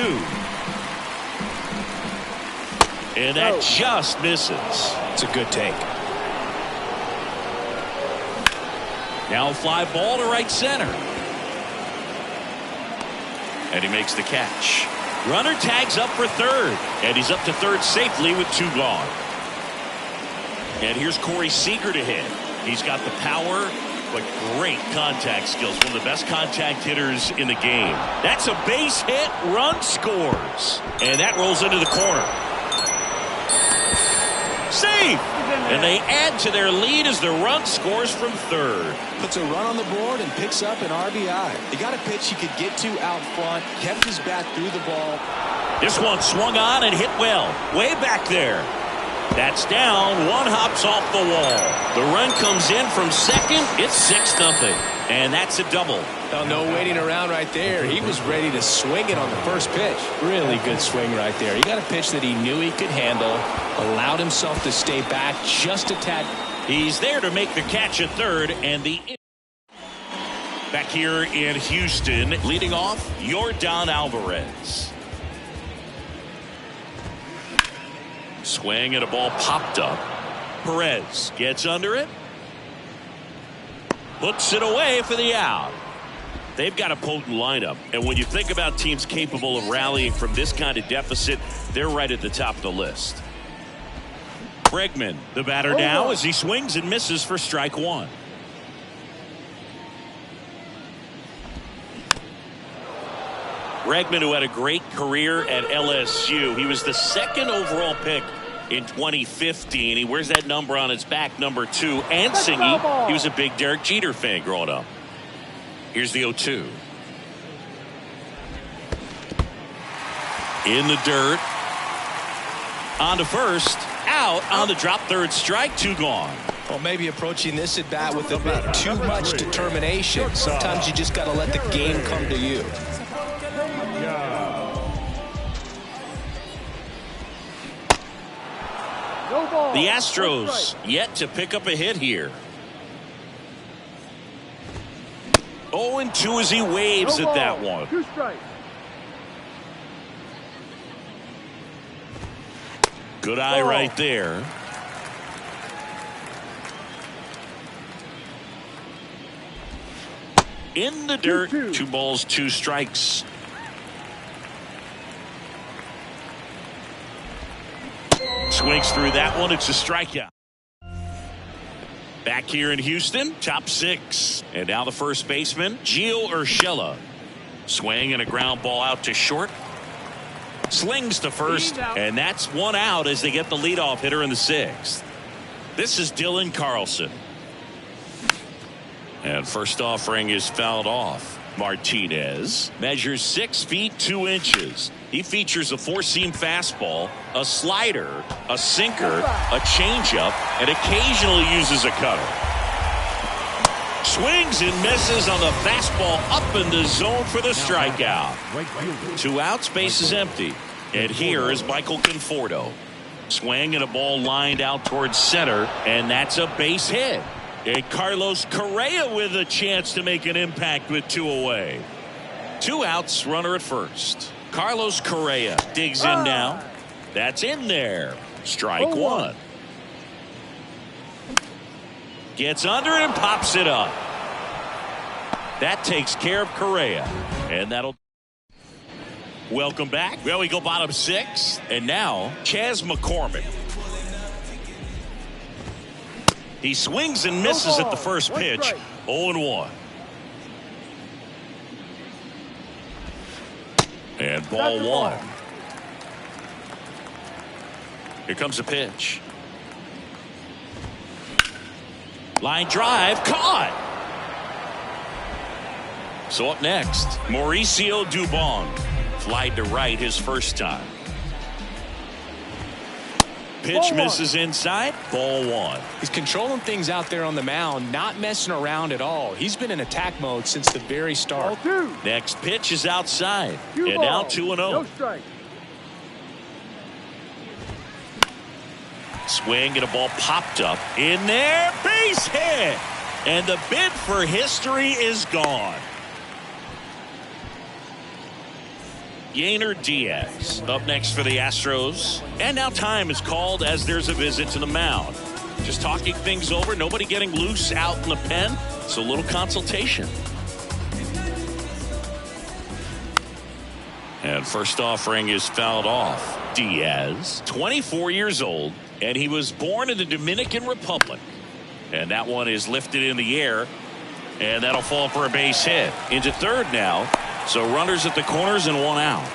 B: And that just misses.
C: It's a good take.
B: Now a fly ball to right center. And he makes the catch. Runner tags up for third. And he's up to third safely with 2 gone. And here's Corey Seager to hit. He's got the power, but great contact skills. One of the best contact hitters in the game. That's a base hit. Run scores. And that rolls into the corner. Safe. And they add to their lead as the run scores from third.
C: Puts a run on the board and picks up an RBI. He got a pitch he could get to out front, kept his bat through the ball.
B: This one swung on and hit well. Way back there. That's down. 1 hops off the wall. The run comes in from second. It's 6-0. And that's a double.
C: Oh, no waiting around right there. He was ready to swing it on the first pitch. Really good swing right there. He got a pitch that he knew he could handle. Allowed himself to stay back just a tad.
B: He's there to make the catch at third. And the back here in Houston, leading off, Yordan Alvarez. Swing and a ball popped up. Perez gets under it. Hooks it away for the out. They've got a potent lineup. And when you think about teams capable of rallying from this kind of deficit, they're right at the top of the list. Bregman, the batter now, as he swings and misses for strike 1. Bregman, who had a great career at LSU. He was the 2nd overall pick in 2015. He wears that number on his back, number 2. Ansingy, he was a big Derek Jeter fan growing up. Here's the 0-2. In the dirt. On to first. Out on the drop, third strike, 2 gone.
C: Well, maybe approaching this at bat with a bit too much determination. Sometimes you just got to let the game come to you.
B: The Astros yet to pick up a hit here. 0-2 as he waves at that one.
H: 2 strikes.
B: Good eye right there. In the dirt, 2 balls, 2 strikes. Swings through that one. It's a strikeout. Back here in Houston, top 6. And now the first baseman, Gio Urshela. Swing and a ground ball out to short. Slings to first, and that's 1 out as they get the leadoff hitter in the 6th. This is Dylan Carlson. And first offering is fouled off. Martinez measures 6 feet 2 inches. He features a 4-seam fastball, a slider, a sinker, a changeup, and occasionally uses a cutter. Swings and misses on the fastball up in the zone for the strikeout. 2 outs, base is empty. And here is Michael Conforto. Swing and a ball lined out towards center, and that's a base hit. And Carlos Correa with a chance to make an impact with 2 away. 2 outs, runner at first. Carlos Correa digs in now. That's in there. Strike 1. Gets under it and pops it up. That takes care of Correa. And that'll. Welcome back. Well, we go bottom 6. And now Chas McCormick. He swings and misses at the first pitch. 0-1. And ball one. Here comes a pitch. Line drive, caught. So up next, Mauricio Dubon. Flied to right his first time. Pitch misses inside, ball one.
C: He's controlling things out there on the mound, not messing around at all. He's been in attack mode since the very start.
B: Next pitch is outside, and now 2-0.
H: No strike.
B: Swing and a ball popped up in there, base hit, and the bid for history is gone. Yainer Diaz up next for the Astros. And now time is called as there's a visit to the mound. Just talking things over, nobody getting loose out in the pen. So a little consultation. And first offering is fouled off. Diaz, 24 years old, and he was born in the Dominican Republic. And that one is lifted in the air, and that'll fall for a base hit. Into third now. So runners at the corners and one out.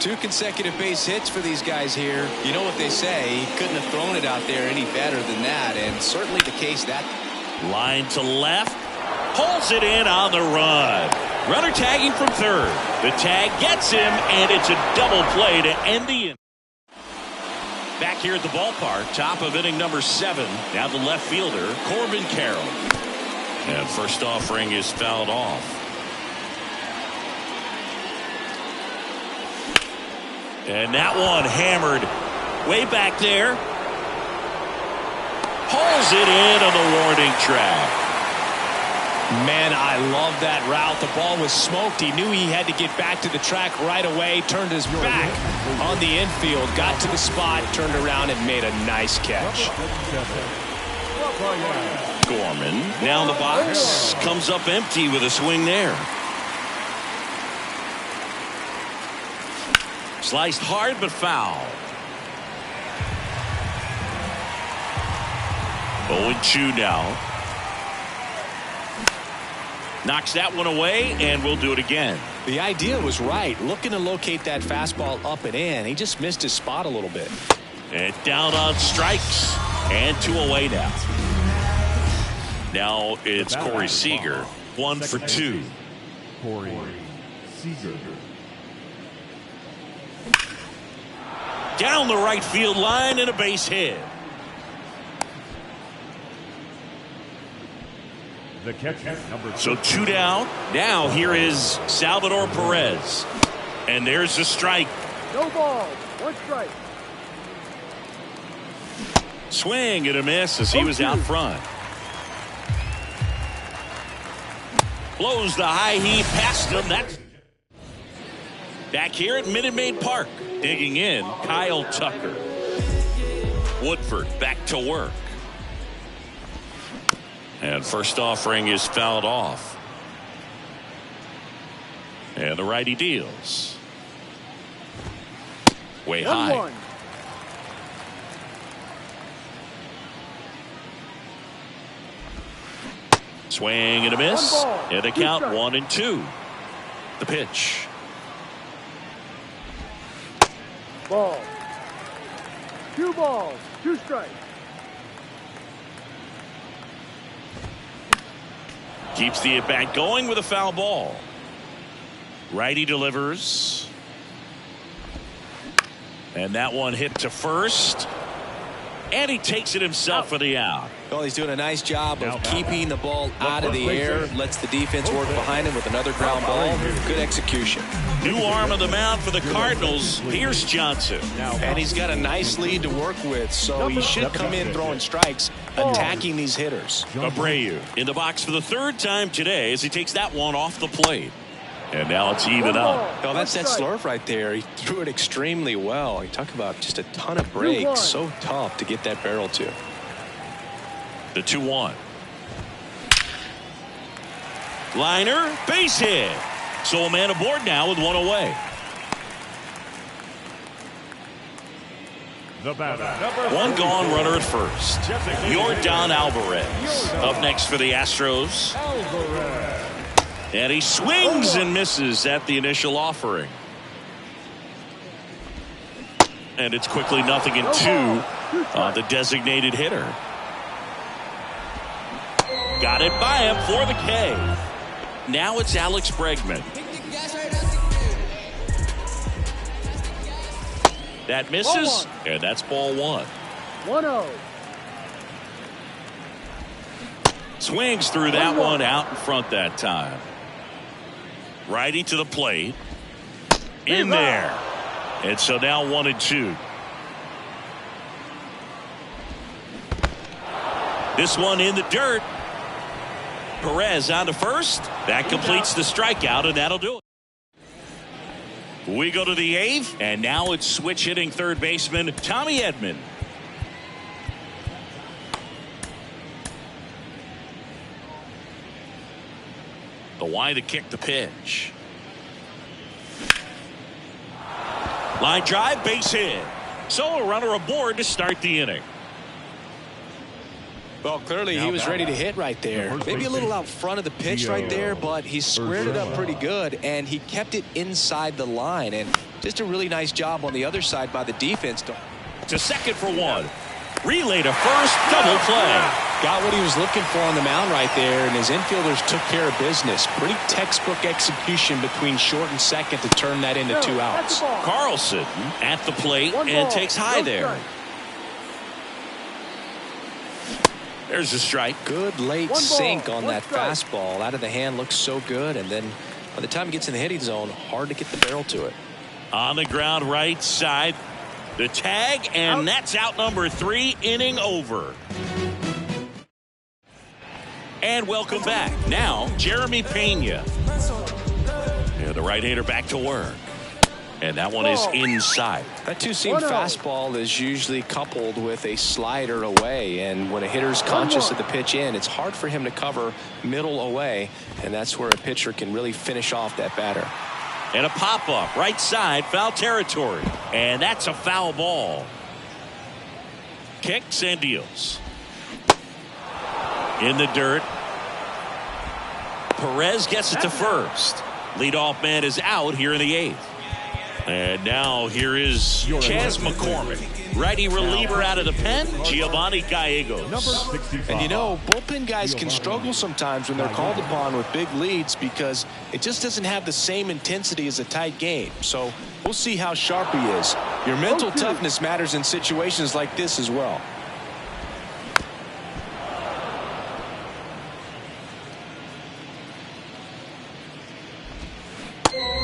C: 2 consecutive base hits for these guys here. You know what they say, he couldn't have thrown it out there any better than that, and certainly the case that.
B: Line to left, pulls it in on the run. Runner tagging from third. The tag gets him, and it's a double play to end the inning. Back here at the ballpark, top of inning number 7. Now the left fielder, Corbin Carroll. And first offering is fouled off. And that one hammered way back there. Pulls it in on the warning track.
C: Man, I love that route. The ball was smoked. He knew he had to get back to the track right away. Turned his back on the infield. Got to the spot. Turned around and made a nice catch.
B: Gorman now in the box. Comes up empty with a swing there. Sliced hard but foul. 0-2 now. Knocks that one away, and we'll do it again.
C: The idea was right. Looking to locate that fastball up and in. He just missed his spot a little bit.
B: And down on strikes. And 2 away now. Now it's Corey Seager. 1 for 2.
D: Corey Seager.
B: Down the right field line and a base hit.
D: The catcher, number 2.
B: So 2 down. Now here is Salvador Perez. And there's the strike.
H: No ball. 1 strike.
B: Swing and a miss as he was out front. Blows the high heat past him. That's back here at Minute Maid Park. Digging in, Kyle Tucker. Woodford back to work. And first offering is fouled off. And the righty deals. Way high.
H: 1-1.
B: Swing and a miss.
H: 1 ball,
B: And the
H: 2
B: count
H: strikes.
B: 1-2. The pitch.
H: Ball. 2 balls. 2 strikes.
B: Keeps the at-bat going with a foul ball. Righty delivers. And that one hit to first. And he takes it himself for the out.
C: Well, he's doing a nice job of keeping the ball out of the air. Lets the defense work behind him with another ground ball. Good execution.
B: New arm on the mound for the Cardinals, Pierce Johnson.
C: And he's got a nice lead to work with, so he should come in throwing strikes, attacking these hitters.
B: Abreu in the box for the 3rd time today as he takes that one off the plate. And now it's even up.
C: Oh, that's that slurve right there. He threw it extremely well. You talk about just a ton of breaks. So tough to get that barrel to.
B: The 2-1. Liner, base hit. So a man aboard now with 1 away.
D: The batter.
B: One gone, runner at first. Yordan Alvarez up next for the Astros.
D: Alvarez.
B: And he swings and misses at the initial offering. And it's quickly 0-2 on the designated hitter. Got it by him for the K. Now it's Alex Bregman. That misses, and that's ball one.
H: 1-0.
B: Swings through that one out in front that time. Righty to the plate. In there. And so now 1-2. This one in the dirt. Perez on to first. That completes the strikeout, and that'll do it. We go to the eighth, and now it's switch hitting third baseman Tommy Edman. The wide to kick the pitch. Line drive, base hit. So a runner aboard to start the inning.
C: Well, clearly he was ready to hit right there. Maybe a little out front of the pitch right there, but he squared it up pretty good, and he kept it inside the line. And just a really nice job on the other side by the defense.
B: To second for one. Relay to first, double play.
C: Got what he was looking for on the mound right there, and his infielders took care of business. Pretty textbook execution between short and second to turn that into 2 outs.
B: Carlson at the plate and takes high there. There's a strike.
C: Good late sink on that fastball. Out of the hand, looks so good, and then by the time he gets in the hitting zone, hard to get the barrel to it.
B: On the ground right side. The tag, and that's out number 3, inning over. And welcome back. Now, Jeremy Pena. Yeah, the right-hander back to work. And that one is inside.
C: That two-seam fastball is usually coupled with a slider away, and when a hitter's conscious of the pitch in, it's hard for him to cover middle away, and that's where a pitcher can really finish off that batter.
B: And a pop-up, right side, foul territory. And that's a foul ball. Kicks and deals. In the dirt. Perez gets it to first. Leadoff man is out here in the 8th. And now here is Chas McCormick. Righty reliever out of the pen, Giovanni Gallegos.
D: Number 65.
C: And you know, bullpen guys can struggle sometimes when they're called upon with big leads because it just doesn't have the same intensity as a tight game. So we'll see how sharp he is. Your mental toughness matters in situations like this as well.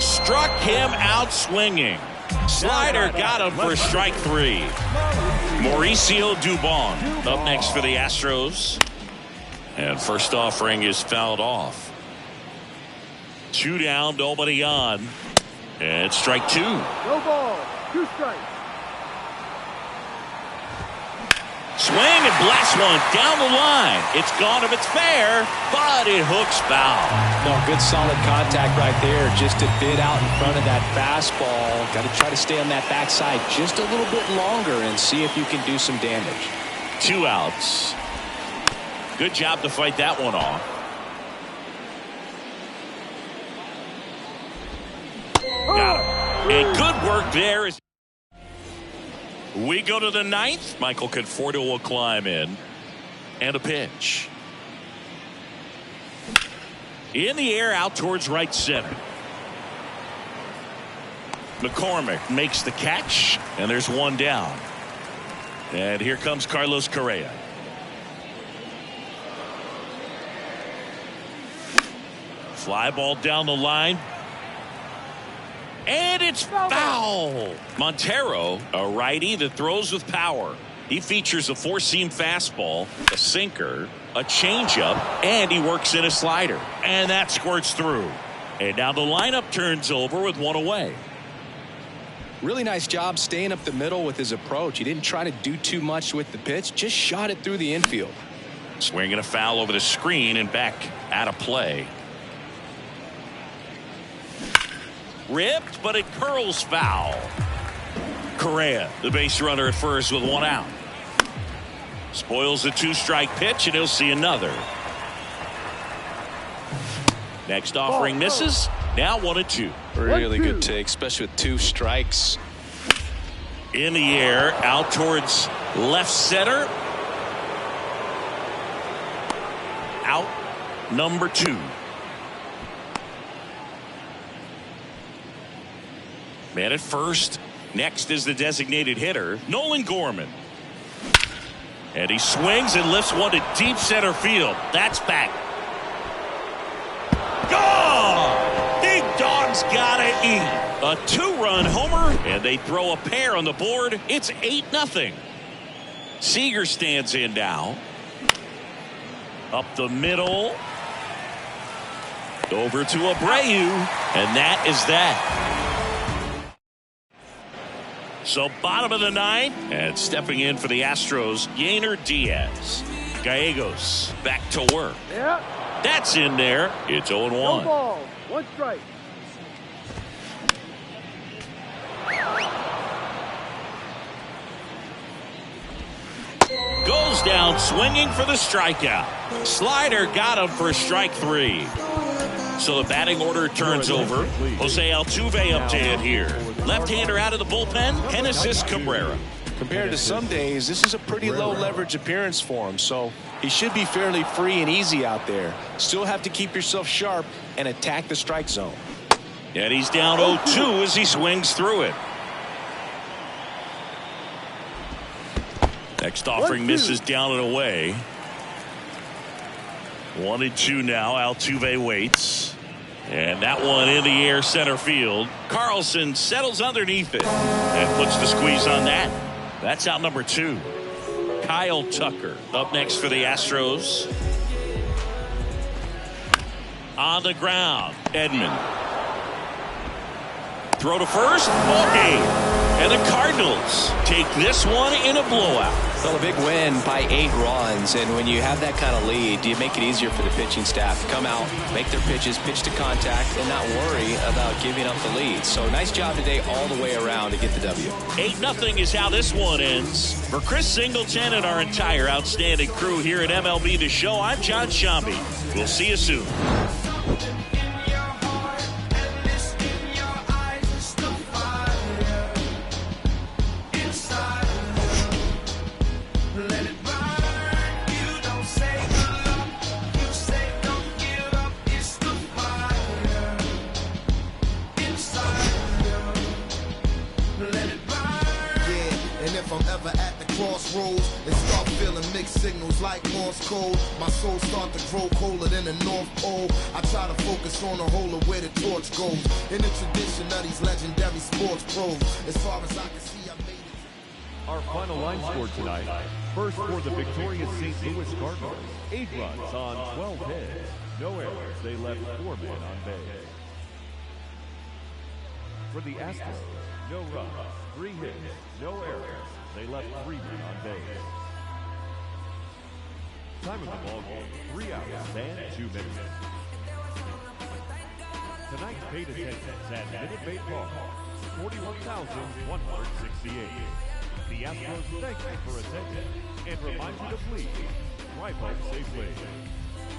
B: Struck him out swinging. Slider got him for strike 3. Mauricio Dubon up next for the Astros. And first offering is fouled off. 2 down, nobody on. And strike 2.
H: No ball. 2 strikes.
B: Swing and blast one down the line. It's gone if it's fair, but it hooks foul.
C: No, good solid contact right there. Just a bit out in front of that fastball. Got to try to stay on that backside just a little bit longer and see if you can do some damage.
B: 2 outs. Good job to fight that one off. Got him. And good work there. We go to the 9th. Michael Conforto will climb in. And a pitch. In the air out towards right center. McCormick makes the catch. And there's 1 down. And here comes Carlos Correa. Fly ball down the line. And it's foul. Montero, a righty that throws with power. He features a 4-seam fastball, a sinker, a changeup, and he works in a slider. And that squirts through. And now the lineup turns over with 1 away.
C: Really nice job staying up the middle with his approach. He didn't try to do too much with the pitch, just shot it through the infield.
B: Swinging a foul over the screen and back out of play. Ripped, but it curls foul. Correa, the base runner at first with one out. Spoils the 2-strike pitch, and he'll see another. Next offering misses. Now 1-2.
C: Really good take, especially with 2 strikes.
B: In the air, out towards left center. Out number 2. Man at first. Next is the designated hitter, Nolan Gorman. And he swings and lifts one to deep center field. That's back. Gone! Big Dog's gotta eat. A 2-run homer, and they throw a pair on the board. It's 8-0. Seager stands in now. Up the middle. Over to Abreu, and that is that. So bottom of the 9th, and stepping in for the Astros, Yainer Diaz. Gallegos back to work.
H: Yeah.
B: That's in there. It's 0-1.
H: No ball. 1 strike.
B: Goes down swinging for the strikeout. Slider got him for strike 3. So the batting order turns over. Jose Altuve up to hit here. Left-hander out of the bullpen. Genesis Cabrera.
C: Compared to some days, this is a pretty low leverage appearance for him, so he should be fairly free and easy out there. Still have to keep yourself sharp and attack the strike zone.
B: And he's down 0-2 as he swings through it. Next offering misses down and away. 1-2 now. Altuve waits. And that one in the air center field. Carlson settles underneath it and puts the squeeze on that. That's out number 2. Kyle Tucker up next for the Astros. On the ground, Edman. Throw to first. Ball game. And the Cardinals take this one in a blowout.
C: Well, a big win by 8 runs, and when you have that kind of lead, you make it easier for the pitching staff to come out, make their pitches, pitch to contact, and not worry about giving up the lead. So nice job today all the way around to get the W.
B: 8-0 is how this one ends. For Chris Singleton and our entire outstanding crew here at MLB The Show, I'm John Shambi. We'll see you soon.
I: Crossroads and start feeling mixed signals like Morse code. My soul start to grow colder than the North Pole. I try to focus on the whole of where the torch goes. In the tradition of these legendary sports pros. As far as I can see, I made it.
D: Our final line score tonight. First for the victorious St. Louis Cardinals. 8 runs on 12 hits. No errors. They left 4 men on base. For the Astros, no runs, 3 hits, no errors. They left 3 men on base. Time of the ball game, 3 hours and 2 minutes. Tonight's paid attendance at Minute Maid Park, 41,168. The Astros thank you for attending and remind you to please drive home safely.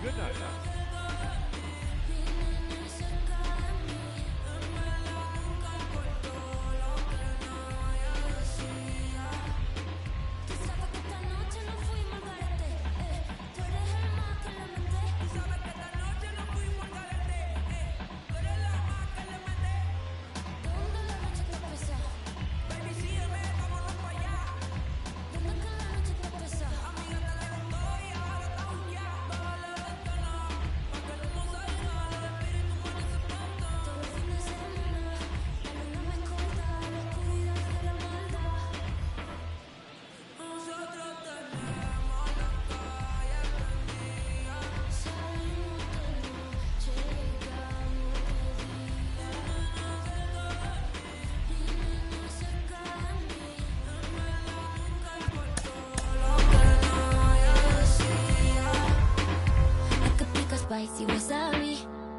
D: Good night.
F: Spicy wasabi,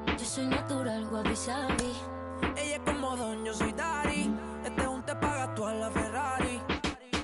F: yo soy natural, wabi sabi.
E: Ella es como Don, yo soy Dari.